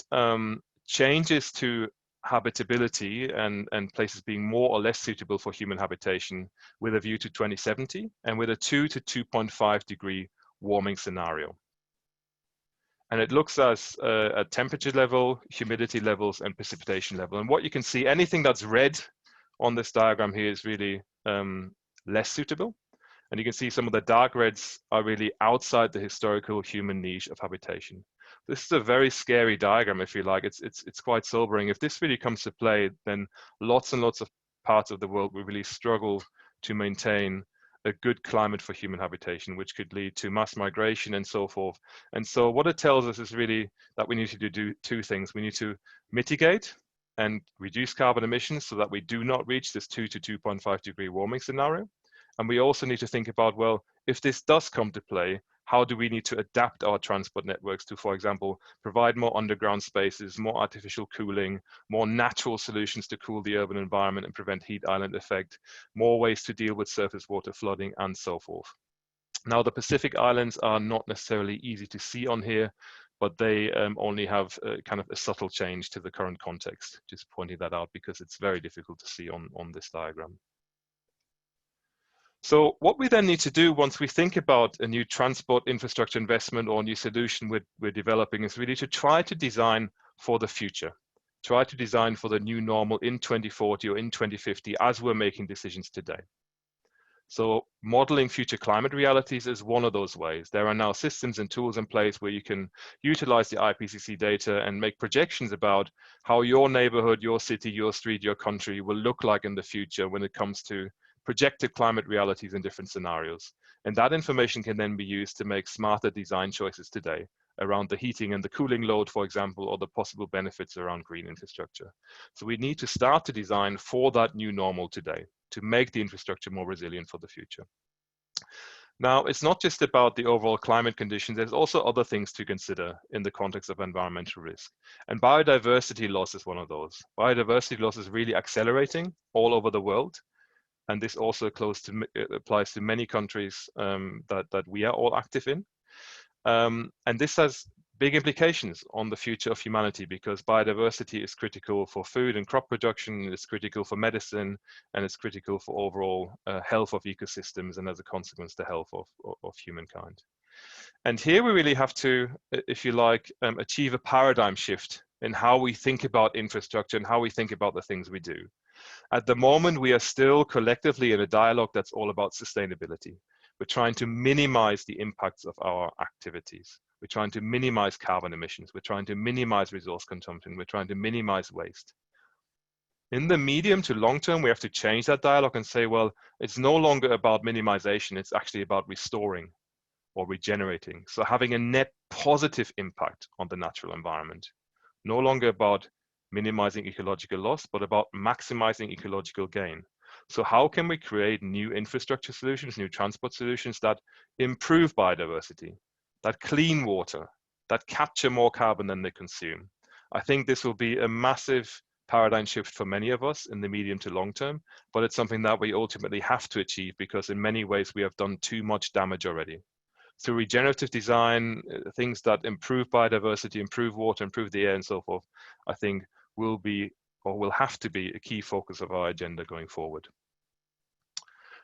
changes to habitability and places being more or less suitable for human habitation with a view to 2070 and with a 2 to 2.5 degree warming scenario. And it looks at temperature level, humidity levels, and precipitation level. And what you can see, anything that's red on this diagram here is really less suitable. And you can see some of the dark reds are really outside the historical human niche of habitation. This is a very scary diagram, if you like. It's quite sobering. If this really comes to play, then lots and lots of parts of the world will really struggle to maintain a good climate for human habitation, which could lead to mass migration and so forth. And so what it tells us is really that we need to do two things. We need to mitigate and reduce carbon emissions so that we do not reach this 2 to 2.5 degree warming scenario. And we also need to think about, well, if this does come to play, how do we need to adapt our transport networks to, for example, provide more underground spaces, more artificial cooling, more natural solutions to cool the urban environment and prevent heat island effect, more ways to deal with surface water flooding, and so forth. Now, the Pacific Islands are not necessarily easy to see on here, but they only have kind of a subtle change to the current context. Just pointing that out because it's very difficult to see on this diagram. So what we then need to do once we think about a new transport infrastructure investment or a new solution we're developing is really to try to design for the future. Try to design for the new normal in 2040 or in 2050 as we're making decisions today. So modeling future climate realities is one of those ways. There are now systems and tools in place where you can utilize the IPCC data and make projections about how your neighborhood, your city, your street, your country will look like in the future when it comes to projected climate realities in different scenarios. And that information can then be used to make smarter design choices today around the heating and the cooling load, for example, or the possible benefits around green infrastructure. So we need to start to design for that new normal today to make the infrastructure more resilient for the future. Now, it's not just about the overall climate conditions, there's also other things to consider in the context of environmental risk. And biodiversity loss is one of those. Biodiversity loss is really accelerating all over the world. And this also applies to many countries that we are all active in. And this has big implications on the future of humanity because biodiversity is critical for food and crop production, it's critical for medicine, and it's critical for overall health of ecosystems and as a consequence, the health of humankind. And here we really have to, if you like, achieve a paradigm shift in how we think about infrastructure and how we think about the things we do. At the moment, we are still collectively in a dialogue that's all about sustainability. We're trying to minimize the impacts of our activities. We're trying to minimize carbon emissions. We're trying to minimize resource consumption. We're trying to minimize waste. In the medium to long term, we have to change that dialogue and say, well, it's no longer about minimization. It's actually about restoring or regenerating. So having a net positive impact on the natural environment. No longer about minimizing ecological loss, but about maximizing ecological gain. So how can we create new infrastructure solutions, new transport solutions that improve biodiversity, that clean water, that capture more carbon than they consume? I think this will be a massive paradigm shift for many of us in the medium to long term, but it's something that we ultimately have to achieve because in many ways we have done too much damage already. Through regenerative design, things that improve biodiversity, improve water, improve the air and so forth, I think will be or will have to be a key focus of our agenda going forward.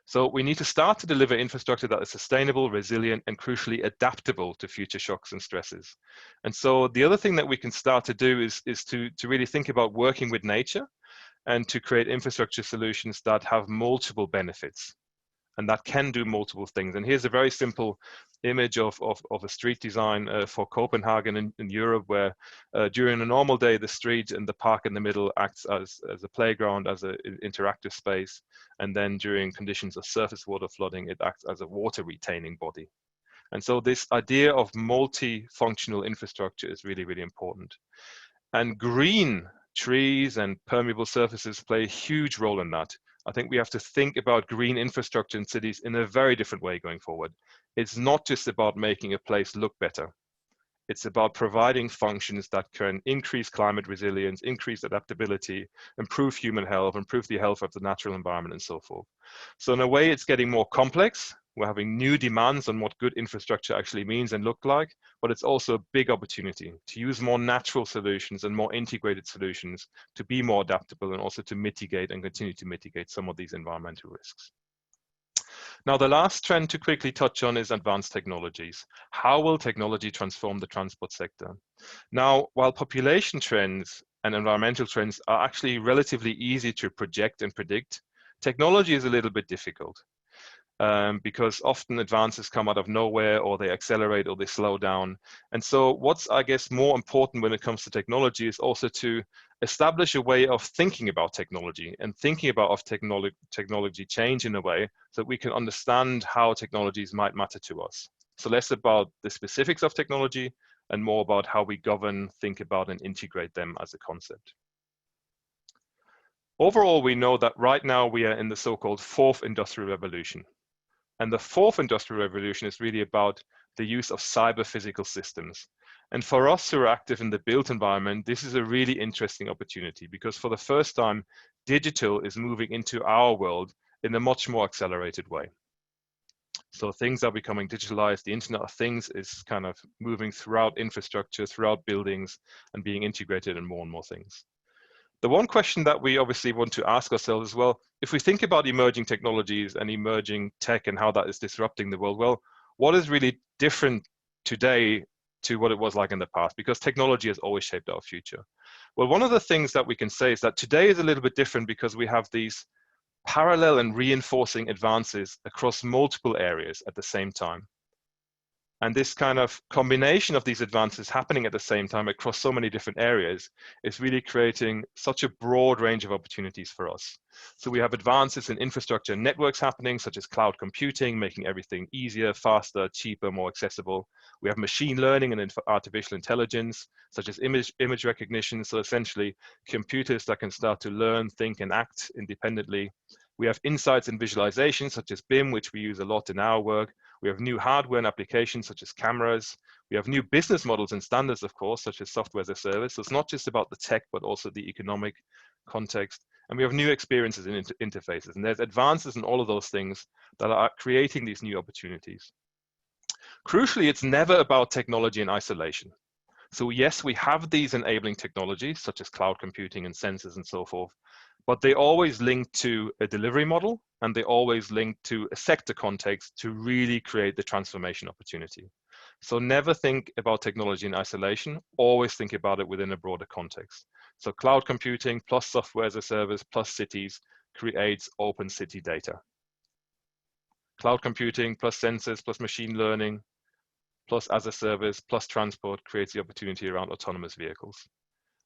So we need to start to deliver infrastructure that is sustainable, resilient, and crucially adaptable to future shocks and stresses. And so the other thing that we can start to do is to really think about working with nature and to create infrastructure solutions that have multiple benefits and that can do multiple things. And here's a very simple image of a street design for Copenhagen in Europe, where during a normal day, the street and the park in the middle acts as a playground, as an interactive space. And then during conditions of surface water flooding, it acts as a water retaining body. And so this idea of multifunctional infrastructure is really, really important. And green trees and permeable surfaces play a huge role in that. I think we have to think about green infrastructure in cities in a very different way going forward. It's not just about making a place look better. It's about providing functions that can increase climate resilience, increase adaptability, improve human health, improve the health of the natural environment, and so forth. So in a way, it's getting more complex. We're having new demands on what good infrastructure actually means and look like, but it's also a big opportunity to use more natural solutions and more integrated solutions to be more adaptable and also to mitigate and continue to mitigate some of these environmental risks. Now, the last trend to quickly touch on is advanced technologies. How will technology transform the transport sector? Now, while population trends and environmental trends are actually relatively easy to project and predict, technology is a little bit difficult. Because often advances come out of nowhere, or they accelerate or they slow down. And so what's, I guess, more important when it comes to technology is also to establish a way of thinking about technology and thinking about technology change in a way so that we can understand how technologies might matter to us. So less about the specifics of technology and more about how we govern, think about, and integrate them as a concept. Overall, we know that right now we are in the so-called fourth industrial revolution. And the fourth industrial revolution is really about the use of cyber-physical systems. And for us who are active in the built environment, this is a really interesting opportunity because for the first time, digital is moving into our world in a much more accelerated way. So things are becoming digitalized. The Internet of Things is kind of moving throughout infrastructure, throughout buildings, and being integrated in more and more things. The one question that we obviously want to ask ourselves is, well, if we think about emerging technologies and emerging tech and how that is disrupting the world, well, what is really different today to what it was like in the past? Because technology has always shaped our future. Well, one of the things that we can say is that today is a little bit different because we have these parallel and reinforcing advances across multiple areas at the same time. And this kind of combination of these advances happening at the same time across so many different areas is really creating such a broad range of opportunities for us. So we have advances in infrastructure and networks happening, such as cloud computing, making everything easier, faster, cheaper, more accessible. We have machine learning and artificial intelligence, such as image recognition. So essentially, computers that can start to learn, think, and act independently. We have insights and visualization, such as BIM, which we use a lot in our work. We have new hardware and applications such as cameras. We have new business models and standards, of course, such as software as a service. So it's not just about the tech, but also the economic context. And we have new experiences and interfaces. And there's advances in all of those things that are creating these new opportunities. Crucially, it's never about technology in isolation. So yes, we have these enabling technologies, such as cloud computing and sensors and so forth, but they always link to a delivery model, and they always link to a sector context to really create the transformation opportunity. So never think about technology in isolation, always think about it within a broader context. So cloud computing plus software as a service plus cities creates open city data. Cloud computing plus sensors plus machine learning plus as a service plus transport creates the opportunity around autonomous vehicles.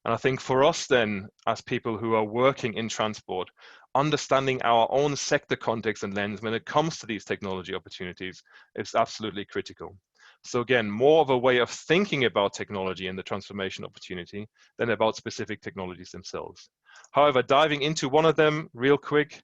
And I think for us then, as people who are working in transport, understanding our own sector context and lens when it comes to these technology opportunities is absolutely critical. So again, more of a way of thinking about technology and the transformation opportunity than about specific technologies themselves. However, diving into one of them real quick,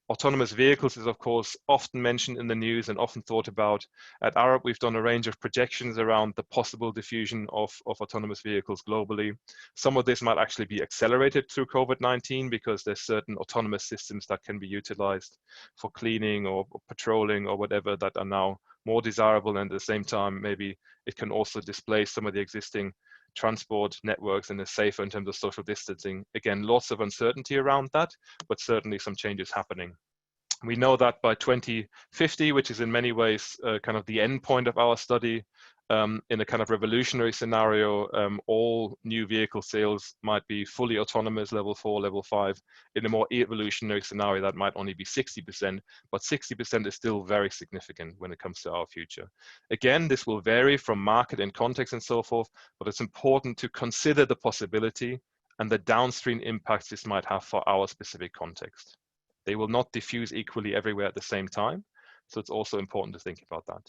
autonomous vehicles is of course often mentioned in the news and often thought about. At Arup, we've done a range of projections around the possible diffusion of autonomous vehicles globally. Some of this might actually be accelerated through COVID-19 because there's certain autonomous systems that can be utilized for cleaning or patrolling or whatever that are now more desirable, and at the same time maybe it can also displace some of the existing transport networks and is safer in terms of social distancing. Again, lots of uncertainty around that, but certainly some changes happening. We know that by 2050, which is in many ways kind of the end point of our study, in a kind of revolutionary scenario, all new vehicle sales might be fully autonomous, level 4, level 5. In a more evolutionary scenario, that might only be 60%, but 60% is still very significant when it comes to our future. Again, this will vary from market and context and so forth, but it's important to consider the possibility and the downstream impacts this might have for our specific context. They will not diffuse equally everywhere at the same time. So it's also important to think about that.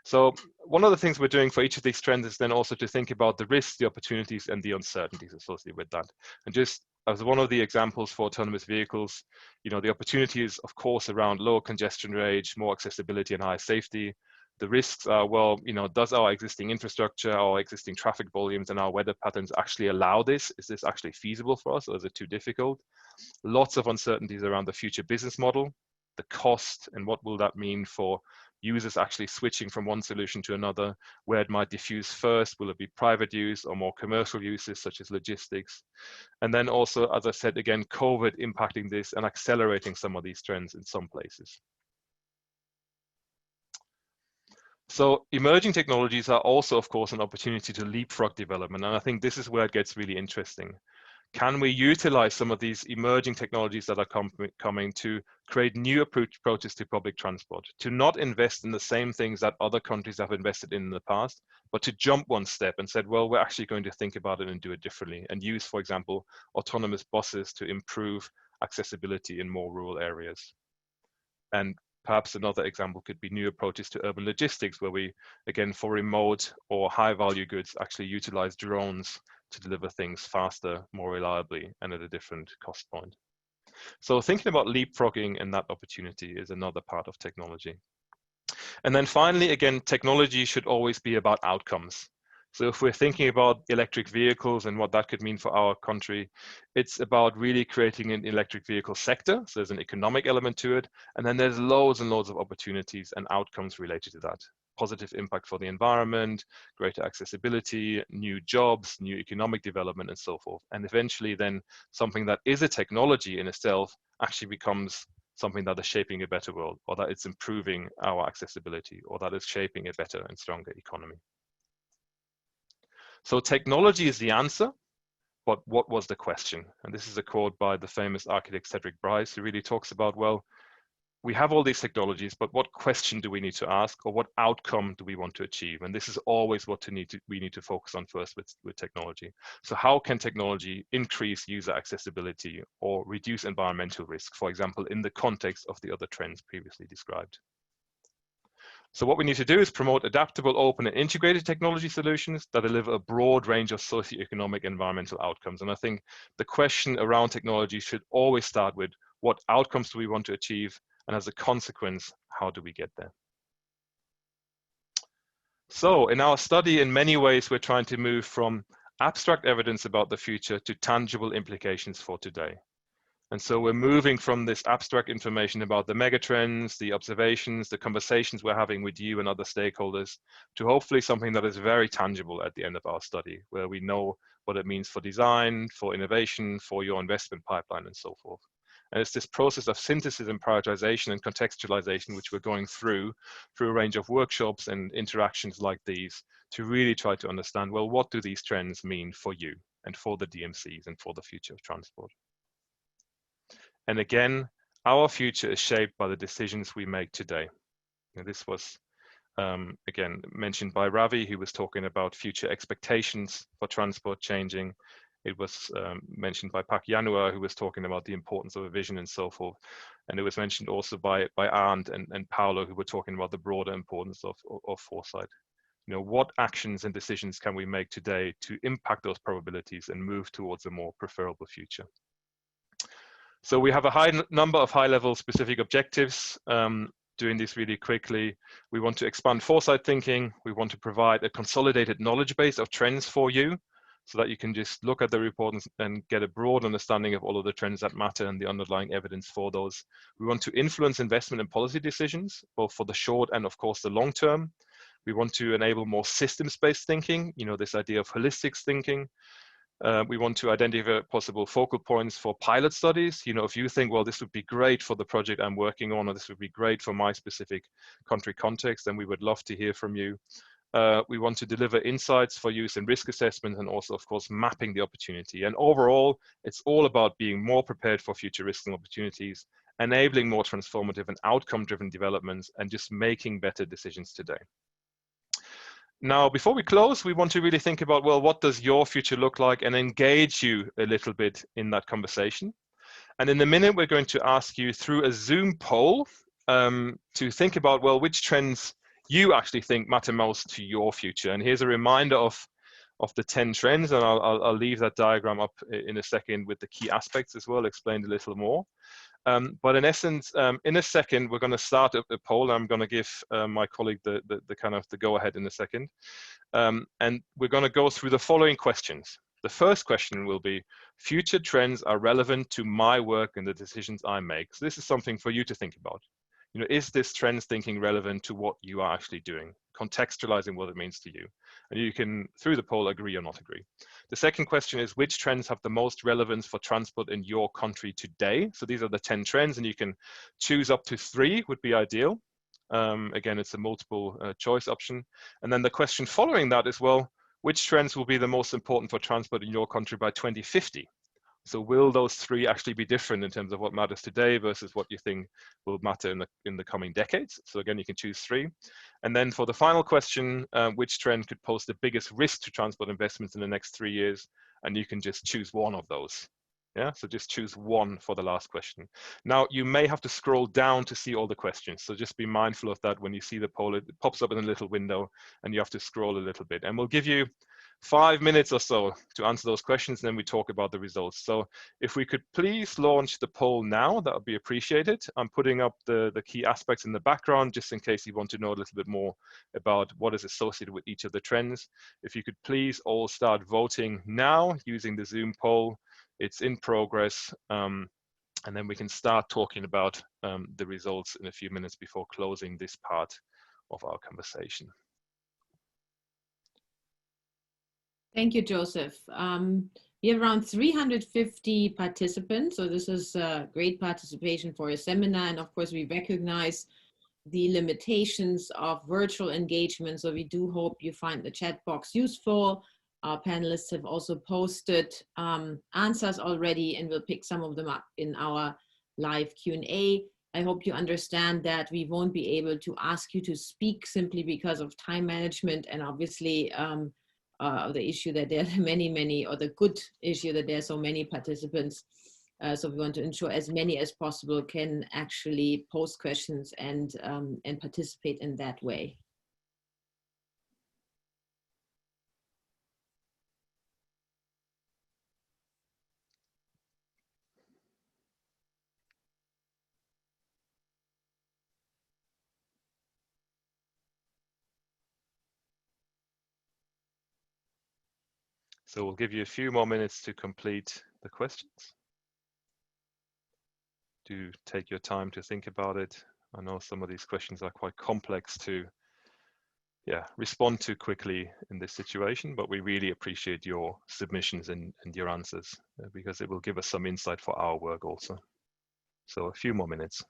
So one of the things we're doing for each of these trends is then also to think about the risks, the opportunities, and the uncertainties associated with that. And just as one of the examples for autonomous vehicles, you know, the opportunity is of course around lower congestion rate, more accessibility and higher safety. The risks are, well, you know, does our existing infrastructure, our existing traffic volumes and our weather patterns actually allow this? Is this actually feasible for us, or is it too difficult? Lots of uncertainties around the future business model, the cost, and what will that mean for users actually switching from one solution to another, where it might diffuse first. Will it be private use or more commercial uses such as logistics? And then also, as I said, again, COVID impacting this and accelerating some of these trends in some places. So emerging technologies are also, of course, an opportunity to leapfrog development. And I think this is where it gets really interesting. Can we utilize some of these emerging technologies that are coming to create new approaches to public transport, to not invest in the same things that other countries have invested in the past, but to jump one step and said, well, we're actually going to think about it and do it differently, and use, for example, autonomous buses to improve accessibility in more rural areas. And perhaps another example could be new approaches to urban logistics, where we, again, for remote or high value goods, actually utilize drones to deliver things faster, more reliably, and at a different cost point. So thinking about leapfrogging and that opportunity is another part of technology. And then finally, again, technology should always be about outcomes. So if we're thinking about electric vehicles and what that could mean for our country, it's about really creating an electric vehicle sector. So there's an economic element to it. And then there's loads and loads of opportunities and outcomes related to that. positive impact for the environment, greater accessibility, new jobs, new economic development, and so forth. And eventually then something that is a technology in itself actually becomes something that is shaping a better world, or that it's improving our accessibility, or that is shaping a better and stronger economy. So technology is the answer, but what was the question? And this is a quote by the famous architect Cedric Bryce, who really talks about, well, we have all these technologies, but what question do we need to ask, or what outcome do we want to achieve? And this is always what we need to focus on first with technology. So how can technology increase user accessibility or reduce environmental risk, for example, in the context of the other trends previously described? So what we need to do is promote adaptable, open, and integrated technology solutions that deliver a broad range of socioeconomic and environmental outcomes. And I think the question around technology should always start with what outcomes do we want to achieve, and as a consequence, how do we get there? So in our study, in many ways, we're trying to move from abstract evidence about the future to tangible implications for today. And so we're moving from this abstract information about the megatrends, the observations, the conversations we're having with you and other stakeholders, to hopefully something that is very tangible at the end of our study, where we know what it means for design, for innovation, for your investment pipeline, and so forth. And it's this process of synthesis and prioritization and contextualization, which we're going through a range of workshops and interactions like these, to really try to understand, well, what do these trends mean for you and for the DMCs and for the future of transport? And again, our future is shaped by the decisions we make today. And this was, again, mentioned by Ravi, who was talking about future expectations for transport changing. It was mentioned by Yanuar, who was talking about the importance of a vision and so forth. And it was mentioned also by Arndt and Paolo, who were talking about the broader importance of foresight. You know, what actions and decisions can we make today to impact those probabilities and move towards a more preferable future? So we have a high number of high-level specific objectives. Doing this really quickly, we want to expand foresight thinking. We want to provide a consolidated knowledge base of trends for you, so that you can just look at the report and get a broad understanding of all of the trends that matter and the underlying evidence for those. We want to influence investment and policy decisions, both for the short and, of course, the long term. We want to enable more systems-based thinking, you know, this idea of holistic thinking. We want to identify possible focal points for pilot studies. You know, if you think, well, this would be great for the project I'm working on, or this would be great for my specific country context, then we would love to hear from you. We want to deliver insights for use in risk assessment, and also, of course, mapping the opportunity. And overall, it's all about being more prepared for future risks and opportunities, enabling more transformative and outcome-driven developments, and just making better decisions today. Now, before we close, we want to really think about, well, what does your future look like, and engage you a little bit in that conversation. And in a minute, we're going to ask you through a Zoom poll to think about, well, which trends you actually think matter most to your future. And here's a reminder of the 10 trends, and I'll leave that diagram up in a second with the key aspects as well, explained a little more. But in essence, in a second, we're going to start a poll. I'm going to give my colleague the kind of the go-ahead in a second. And we're going to go through the following questions. The first question will be, future trends are relevant to my work and the decisions I make. So this is something for you to think about. You know, is this trends thinking relevant to what you are actually doing? Contextualizing what it means to you. And you can, through the poll, agree or not agree. The second question is, which trends have the most relevance for transport in your country today? So these are the 10 trends, and you can choose up to 3 would be ideal. Again, it's a multiple choice option. And then the question following that is, well, which trends will be the most important for transport in your country by 2050? So will those 3 actually be different in terms of what matters today versus what you think will matter in the coming decades? So again, you can choose 3. And then for the final question, which trend could pose the biggest risk to transport investments in the next 3 years? And you can just choose one of those. Yeah, so just choose one for the last question. Now, you may have to scroll down to see all the questions. So just be mindful of that when you see the poll. It pops up in a little window and you have to scroll a little bit. And we'll give you 5 minutes or so to answer those questions, and then we talk about the results. So if we could please launch the poll now, that would be appreciated. I'm putting up the key aspects in the background, just in case you want to know a little bit more about what is associated with each of the trends. If you could please all start voting now using the Zoom poll. It's in progress. And then we can start talking about the results in a few minutes before closing this part of our conversation. Thank you, Joseph. We have around 350 participants, so this is great participation for a seminar, and of course we recognize the limitations of virtual engagement, so we do hope you find the chat box useful. Our panelists have also posted answers already, and we'll pick some of them up in our live Q&A. I hope you understand that we won't be able to ask you to speak simply because of time management, and obviously the issue that there are many, or the good issue that there are so many participants. So we want to ensure as many as possible can actually post questions and participate in that way. So we'll give you a few more minutes to complete the questions. Do take your time to think about it. I know some of these questions are quite complex to respond to quickly in this situation, but we really appreciate your submissions and your answers because it will give us some insight for our work also. So a few more minutes.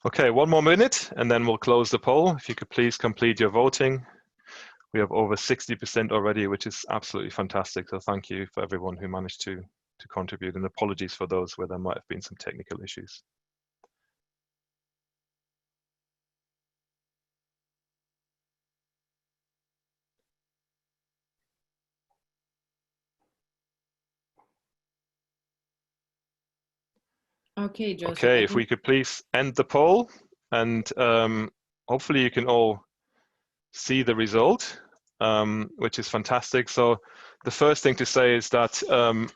Okay, one more minute and then we'll close the poll. If you could please complete your voting. We have over 60% already, which is absolutely fantastic. So thank you for everyone who managed to contribute, and apologies for those where there might have been some technical issues. Okay, Joseph. Okay, if we could please end the poll, and hopefully you can all see the result, which is fantastic. So the first thing to say is that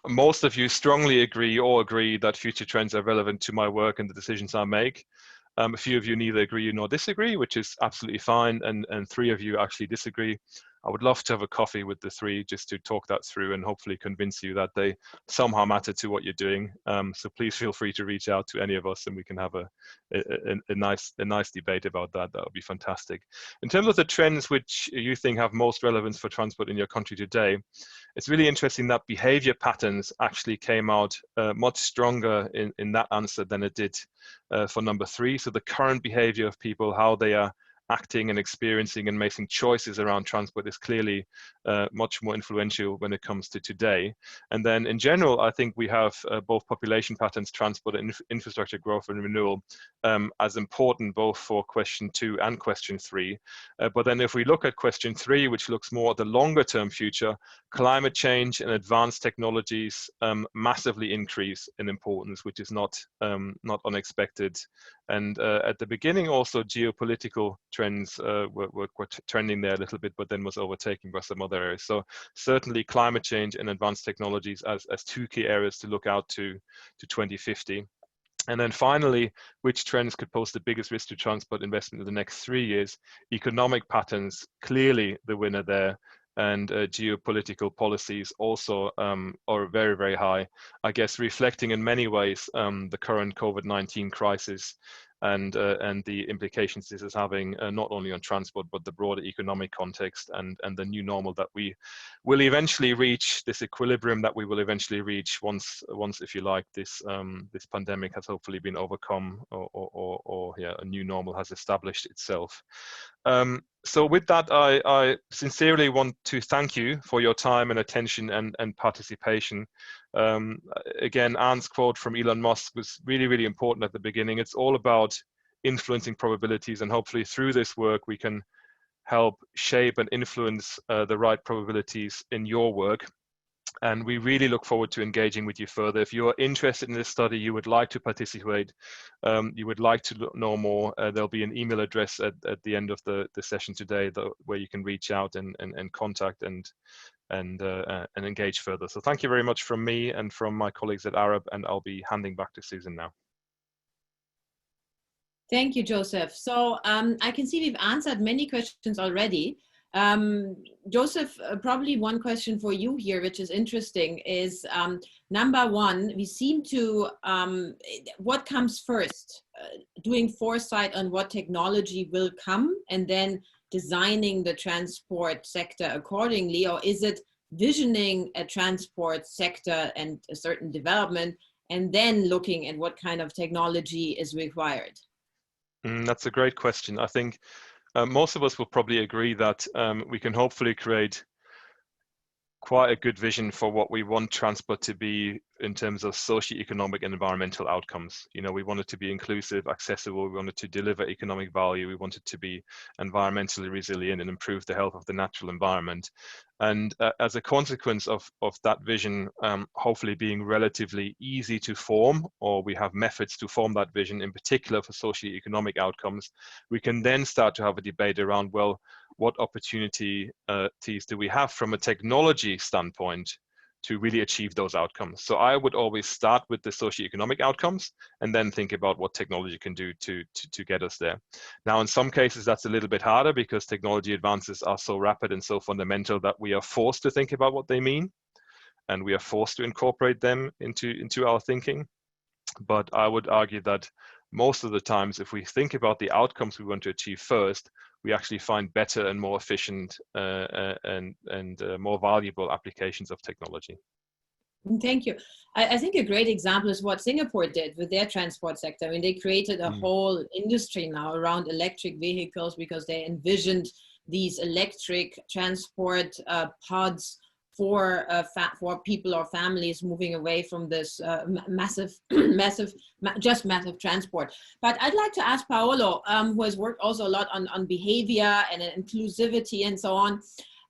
most of you strongly agree that future trends are relevant to my work and the decisions I make. A few of you neither agree nor disagree, which is absolutely fine, and 3 of you actually disagree. I would love to have a coffee with the 3 just to talk that through and hopefully convince you that they somehow matter to what you're doing. So please feel free to reach out to any of us and we can have a nice debate about that. That would be fantastic. In terms of the trends which you think have most relevance for transport in your country today, it's really interesting that behavior patterns actually came out much stronger in that answer than it did for number 3. So the current behavior of people, how they are acting and experiencing and making choices around transport is clearly much more influential when it comes to today. And then in general, I think we have both population patterns, transport and infrastructure growth and renewal as important both for question 2 and question 3. But then if we look at question 3, which looks more at the longer term future, climate change and advanced technologies massively increase in importance, which is not unexpected. And at the beginning also geopolitical trends were trending there a little bit, but then was overtaken by some other areas. So certainly climate change and advanced technologies as 2 key areas to look out to 2050. And then finally, which trends could pose the biggest risk to transport investment in the next 3 years? Economic patterns, clearly the winner there. And geopolitical policies also are very, very high, I guess, reflecting in many ways the current COVID-19 crisis and the implications this is having not only on transport, but the broader economic context and the new normal that we will eventually reach, this equilibrium that we will eventually reach once if you like, this pandemic has hopefully been overcome or a new normal has established itself. So with that, I sincerely want to thank you for your time and attention and participation. Again, Arndt's quote from Elon Musk was really, really important at the beginning. It's all about influencing probabilities, and hopefully through this work, we can help shape and influence the right probabilities in your work. And we really look forward to engaging with you further. If you are interested in this study, you would like to participate, you would like to know more, there'll be an email address at the end of the session today where you can reach out and contact and engage further. So thank you very much from me and from my colleagues at Arab, and I'll be handing back to Susan now. Thank you, Joseph. So I can see we've answered many questions already. Joseph, probably one question for you here, which is interesting, is number one, we seem to, what comes first? Doing foresight on what technology will come and then designing the transport sector accordingly, or is it visioning a transport sector and a certain development and then looking at what kind of technology is required? That's a great question. I think most of us will probably agree that we can hopefully create quite a good vision for what we want transport to be in terms of socio-economic and environmental outcomes. You know, we want it to be inclusive, accessible, we want it to deliver economic value, we want it to be environmentally resilient and improve the health of the natural environment. And as a consequence of that vision, hopefully being relatively easy to form, or we have methods to form that vision, in particular for socio-economic outcomes, we can then start to have a debate around, well, what opportunities do we have from a technology standpoint to really achieve those outcomes? So I would always start with the socioeconomic outcomes and then think about what technology can do to get us there. Now, in some cases, that's a little bit harder because technology advances are so rapid and so fundamental that we are forced to think about what they mean, and we are forced to incorporate them into our thinking. But I would argue that most of the times, if we think about the outcomes we want to achieve first, we actually find better and more efficient and more valuable applications of technology. Thank you. I think a great example is what Singapore did with their transport sector. I mean, they created a whole industry now around electric vehicles because they envisioned these electric transport pods for people or families moving away from this massive transport. But I'd like to ask Paolo, who has worked also a lot on behavior and inclusivity and so on.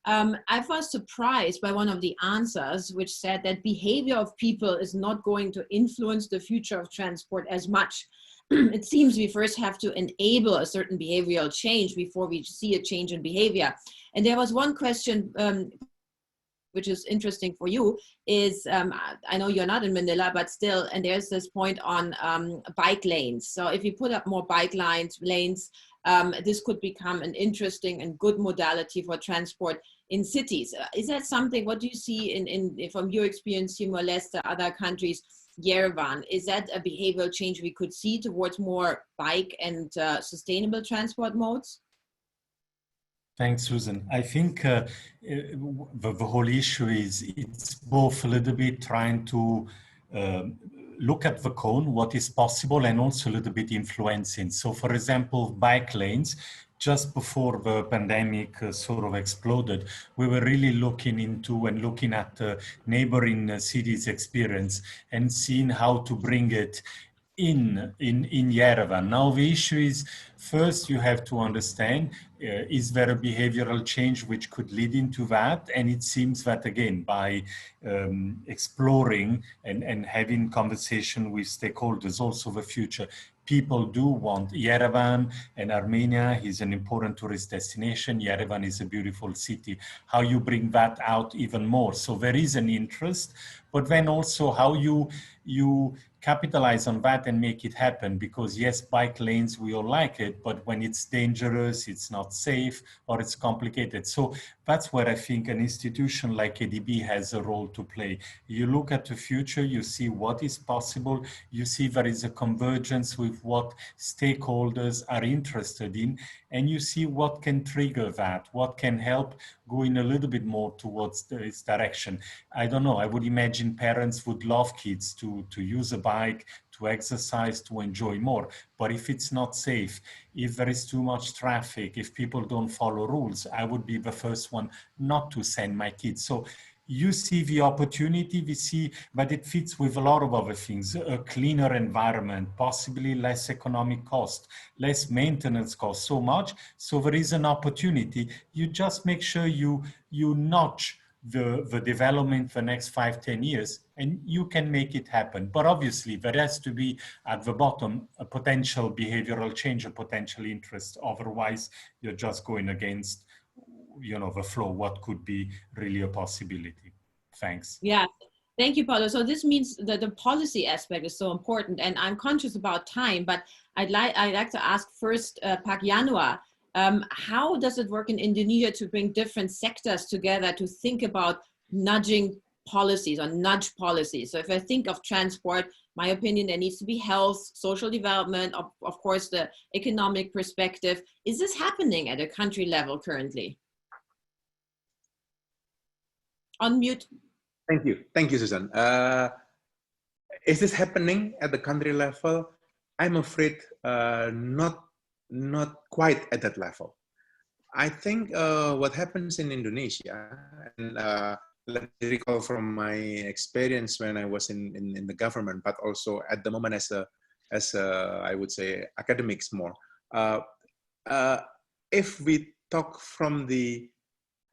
I was surprised by one of the answers, which said that behavior of people is not going to influence the future of transport as much. It seems we first have to enable a certain behavioral change before we see a change in behavior. And there was one question, which is interesting for you, is I know you're not in Manila, but still, and there's this point on bike lanes. So if you put up more bike lanes, this could become an interesting and good modality for transport in cities. Is that something, what do you see from your experience, Timor-Leste, other countries, Yerevan, is that a behavioral change we could see towards more bike and sustainable transport modes? Thanks, Susan. I think the whole issue is it's both a little bit trying to look at the cone, what is possible, and also a little bit influencing. So, for example, bike lanes, just before the pandemic sort of exploded, we were really looking into and looking at neighboring cities' experience and seeing how to bring it in Yerevan. Now the issue is, first you have to understand, is there a behavioral change which could lead into that? And it seems that, again, by exploring and having conversation with stakeholders, also the future, people do want Yerevan, and Armenia is an important tourist destination. Yerevan is a beautiful city. How you bring that out even more. So there is an interest, but then also how you capitalize on that and make it happen, because yes, bike lanes, we all like it, but when it's dangerous, it's not safe, or it's complicated. So that's where I think an institution like ADB has a role to play. You look at the future, you see what is possible, you see there is a convergence with what stakeholders are interested in, and you see what can trigger that, what can help going a little bit more towards this direction. I don't know, I would imagine parents would love kids to use a bike bike, to exercise, to enjoy more. But if it's not safe, if there is too much traffic, if people don't follow rules, I would be the first one not to send my kids. So you see the opportunity, we see, but it fits with a lot of other things, a cleaner environment, possibly less economic cost, less maintenance cost, so much. So there is an opportunity. You just make sure you notch the development for next 5-10 years, and you can make it happen. But obviously there has to be at the bottom a potential behavioral change, a potential interest. Otherwise you're just going against, you know, the flow, what could be really a possibility. Thanks. Yeah, thank you, Paolo. So this means that the policy aspect is so important, and I'm conscious about time, but I'd like to ask first Pak Yanuar, how does it work in Indonesia to bring different sectors together to think about nudging policies or nudge policies? So if I think of transport, my opinion, there needs to be health, social development, of course, the economic perspective. Is this happening at a country level currently? Unmute. Thank you, Susan. Is this happening at the country level? I'm afraid not quite at that level. I think what happens in Indonesia, and let me recall from my experience when I was in the government, but also at the moment as a I would say academics more. If we talk from the,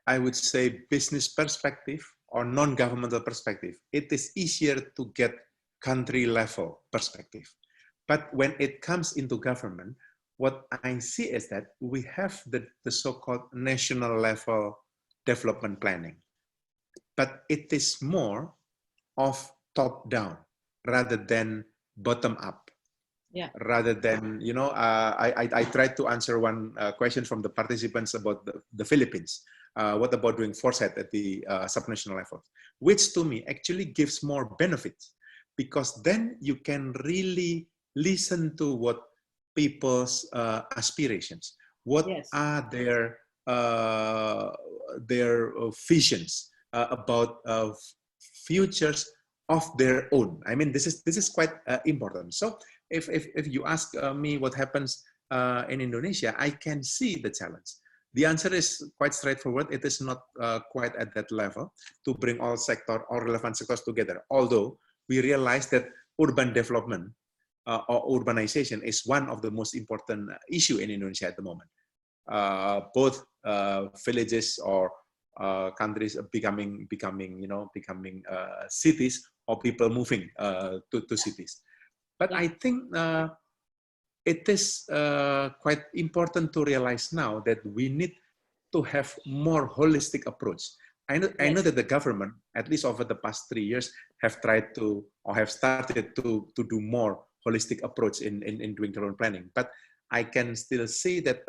I would say, business perspective or non-governmental perspective, it is easier to get country level perspective. But when it comes into government, what I see is that we have the so-called national level development planning, but it is more of top down rather than bottom up. Yeah. Rather than, you know, I tried to answer one question from the participants about the Philippines. What about doing foresight at the subnational level? Which to me actually gives more benefits, because then you can really listen to what people's aspirations, what Yes. are their visions about futures of their own. I mean, this is quite important. So if you ask me what happens in Indonesia, I can see the challenge. The answer is quite straightforward. It is not quite at that level to bring all relevant sectors together. Although we realize that urban development or urbanization is one of the most important issue in Indonesia at the moment. Both villages or countries are becoming cities, or people moving to cities. But I think it is quite important to realize now that we need to have more holistic approach. I know that the government, at least over the past 3 years, have tried to, or have started to do more holistic approach in doing development planning. But I can still see that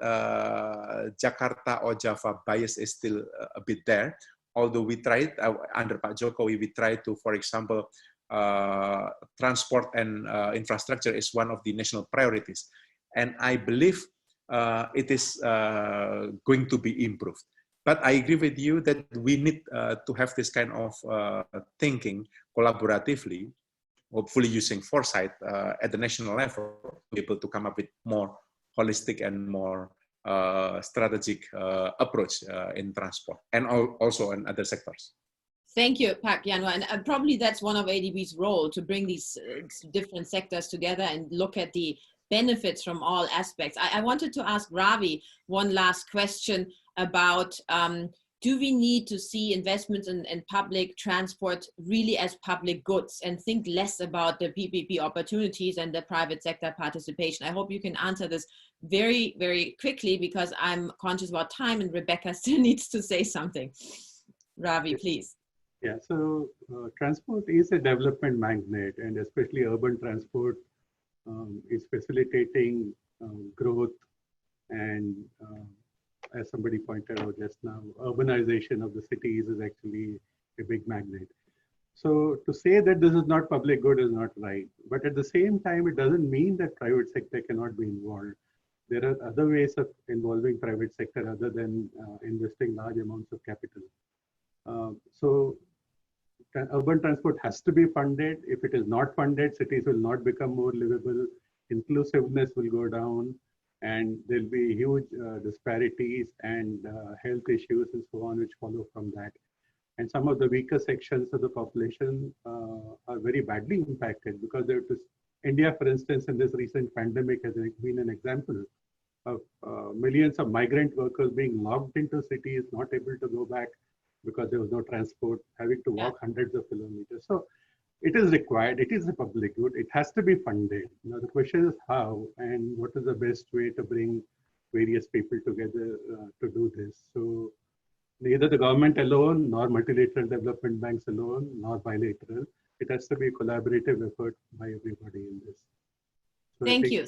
Jakarta or Java bias is still a bit there. Although we tried, under Pak Jokowi, we tried to, for example, transport and infrastructure is one of the national priorities. And I believe it is going to be improved. But I agree with you that we need to have this kind of thinking collaboratively, hopefully using foresight at the national level, to be able to come up with more holistic and more strategic approach in transport and also in other sectors. Thank you, Pak Yanuar. And probably that's one of ADB's role, to bring these different sectors together and look at the benefits from all aspects. I wanted to ask Ravi one last question about, do we need to see investments in public transport really as public goods and think less about the PPP opportunities and the private sector participation? I hope you can answer this very, very quickly, because I'm conscious about time and Rebecca still needs to say something. Ravi, please. Yeah, so transport is a development magnet, and especially urban transport is facilitating growth and as somebody pointed out just now, urbanization of the cities is actually a big magnet. So to say that this is not public good is not right. But at the same time, it doesn't mean that private sector cannot be involved. There are other ways of involving private sector other than investing large amounts of capital. So urban transport has to be funded. If it is not funded, cities will not become more livable, inclusiveness will go down, and there'll be huge disparities and health issues and so on, which follow from that. And some of the weaker sections of the population are very badly impacted because India, for instance, in this recent pandemic has been an example of millions of migrant workers being locked into cities, not able to go back because there was no transport, having to walk hundreds of kilometers. So it is required, it is a public good, it has to be funded. Now the question is how and what is the best way to bring various people together to do this. So neither the government alone, nor multilateral development banks alone, nor bilateral. It has to be a collaborative effort by everybody in this. So Thank you.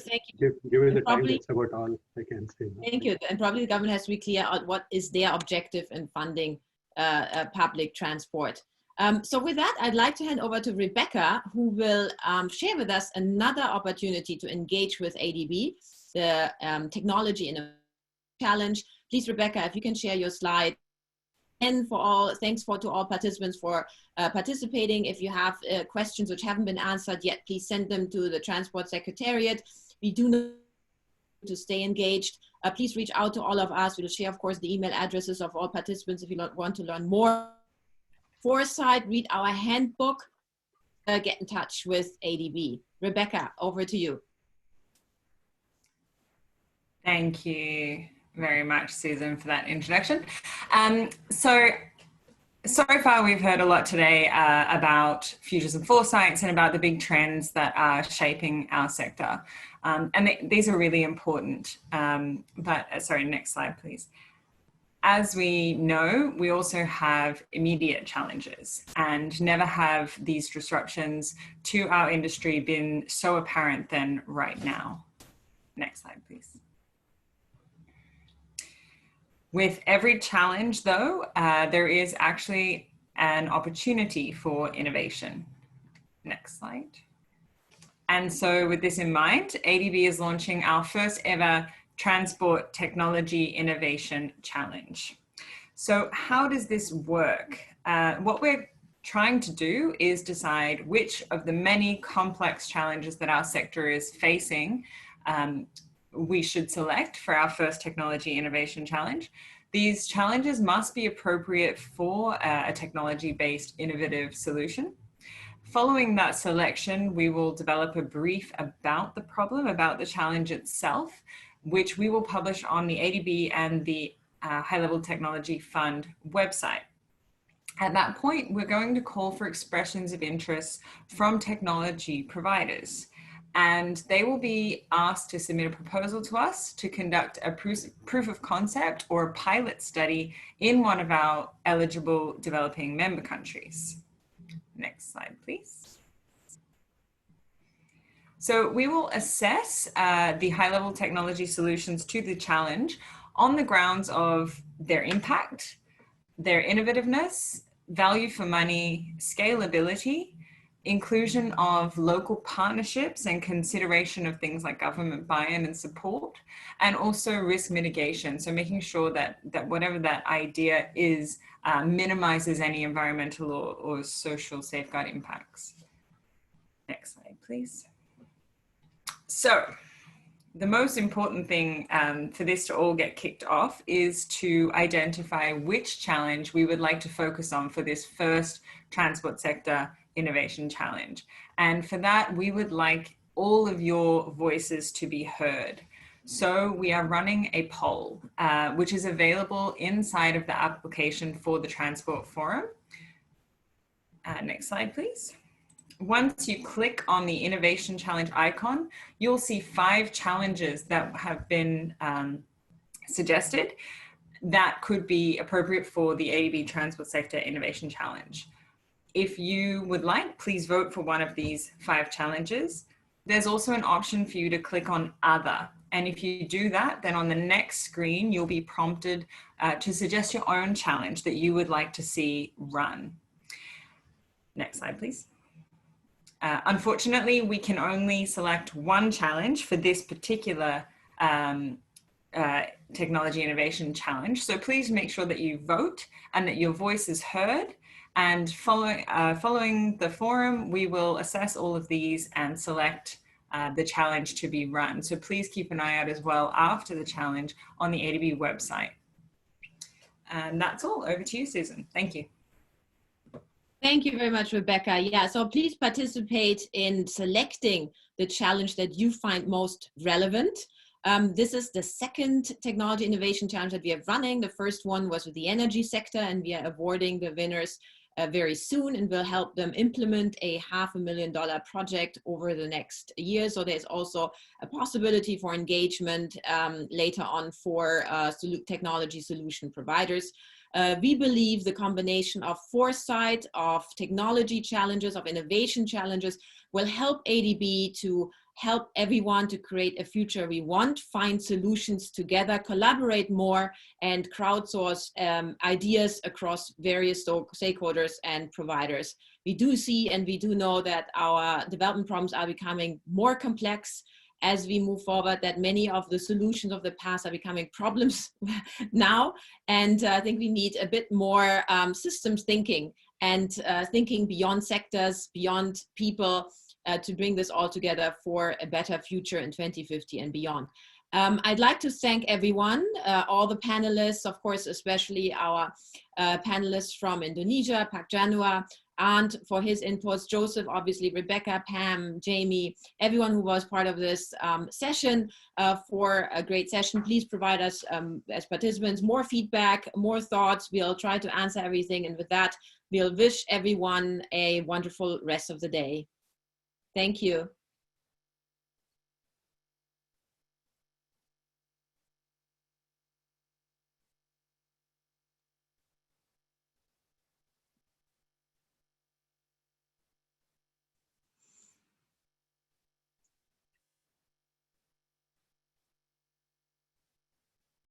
Given the time, that's about all I can say. Thank you. And probably the government has to be clear on what is their objective in funding public transport. So with that, I'd like to hand over to Rebecca, who will share with us another opportunity to engage with ADB, the Technology Innovation Challenge. Please, Rebecca, if you can share your slide. And thanks to all participants for participating. If you have questions which haven't been answered yet, please send them to the Transport Secretariat. We do know to stay engaged. Please reach out to all of us. We'll share, of course, the email addresses of all participants if you want to learn more. Foresight, read our handbook, get in touch with ADB. Rebecca, over to you. Thank you very much, Susan, for that introduction. So far we've heard a lot today about futures and foresights and about the big trends that are shaping our sector. And these are really important. Sorry, next slide, please. As we know, we also have immediate challenges, and never have these disruptions to our industry been so apparent than right now. Next slide, please. With every challenge, though, there is actually an opportunity for innovation. Next slide. And so with this in mind, ADB is launching our first ever Transport Technology Innovation Challenge. So how does this work? What we're trying to do is decide which of the many complex challenges that our sector is facing we should select for our first Technology Innovation Challenge. These challenges must be appropriate for a technology-based innovative solution. Following that selection, we will develop a brief about the problem, about the challenge itself, which we will publish on the ADB and the High Level Technology Fund website. At that point, we're going to call for expressions of interest from technology providers, and they will be asked to submit a proposal to us to conduct a proof of concept or a pilot study in one of our eligible developing member countries. Next slide, please. So we will assess the high-level technology solutions to the challenge on the grounds of their impact, their innovativeness, value for money, scalability, inclusion of local partnerships and consideration of things like government buy-in and support, and also risk mitigation. So making sure that whatever that idea is minimizes any environmental or social safeguard impacts. Next slide, please. So the most important thing for this to all get kicked off is to identify which challenge we would like to focus on for this first transport sector innovation challenge. And for that, we would like all of your voices to be heard. So we are running a poll, which is available inside of the application for the Transport Forum. Next slide, please. Once you click on the Innovation Challenge icon, you'll see 5 challenges that have been suggested that could be appropriate for the ADB Transport Sector Innovation Challenge. If you would like, please vote for one of these 5 challenges. There's also an option for you to click on Other. And if you do that, then on the next screen, you'll be prompted to suggest your own challenge that you would like to see run. Next slide, please. Unfortunately, we can only select one challenge for this particular Technology Innovation Challenge. So please make sure that you vote and that your voice is heard. And following the forum, we will assess all of these and select the challenge to be run. So please keep an eye out as well after the challenge on the ADB website. And that's all. Over to you, Susan. Thank you. Thank you very much, Rebecca. Yeah, so please participate in selecting the challenge that you find most relevant. This is the second technology innovation challenge that we are running. The first one was with the energy sector, and we are awarding the winners very soon, and will help them implement a $500,000 project over the next year. So there's also a possibility for engagement later on for technology solution providers. We believe the combination of foresight, of technology challenges, of innovation challenges will help ADB to help everyone to create a future we want, find solutions together, collaborate more, and crowdsource ideas across various stakeholders and providers. We do see and we do know that our development problems are becoming more complex as we move forward, that many of the solutions of the past are becoming problems now. And I think we need a bit more systems thinking and thinking beyond sectors, beyond people, to bring this all together for a better future in 2050 and beyond. I'd like to thank everyone, all the panelists, of course, especially our panelists from Indonesia, Pak Yanuar, and for his inputs, Joseph, obviously, Rebecca, Pam, Jamie, everyone who was part of this session for a great session. Please provide us as participants more feedback, more thoughts. We'll try to answer everything. And with that, we'll wish everyone a wonderful rest of the day. Thank you.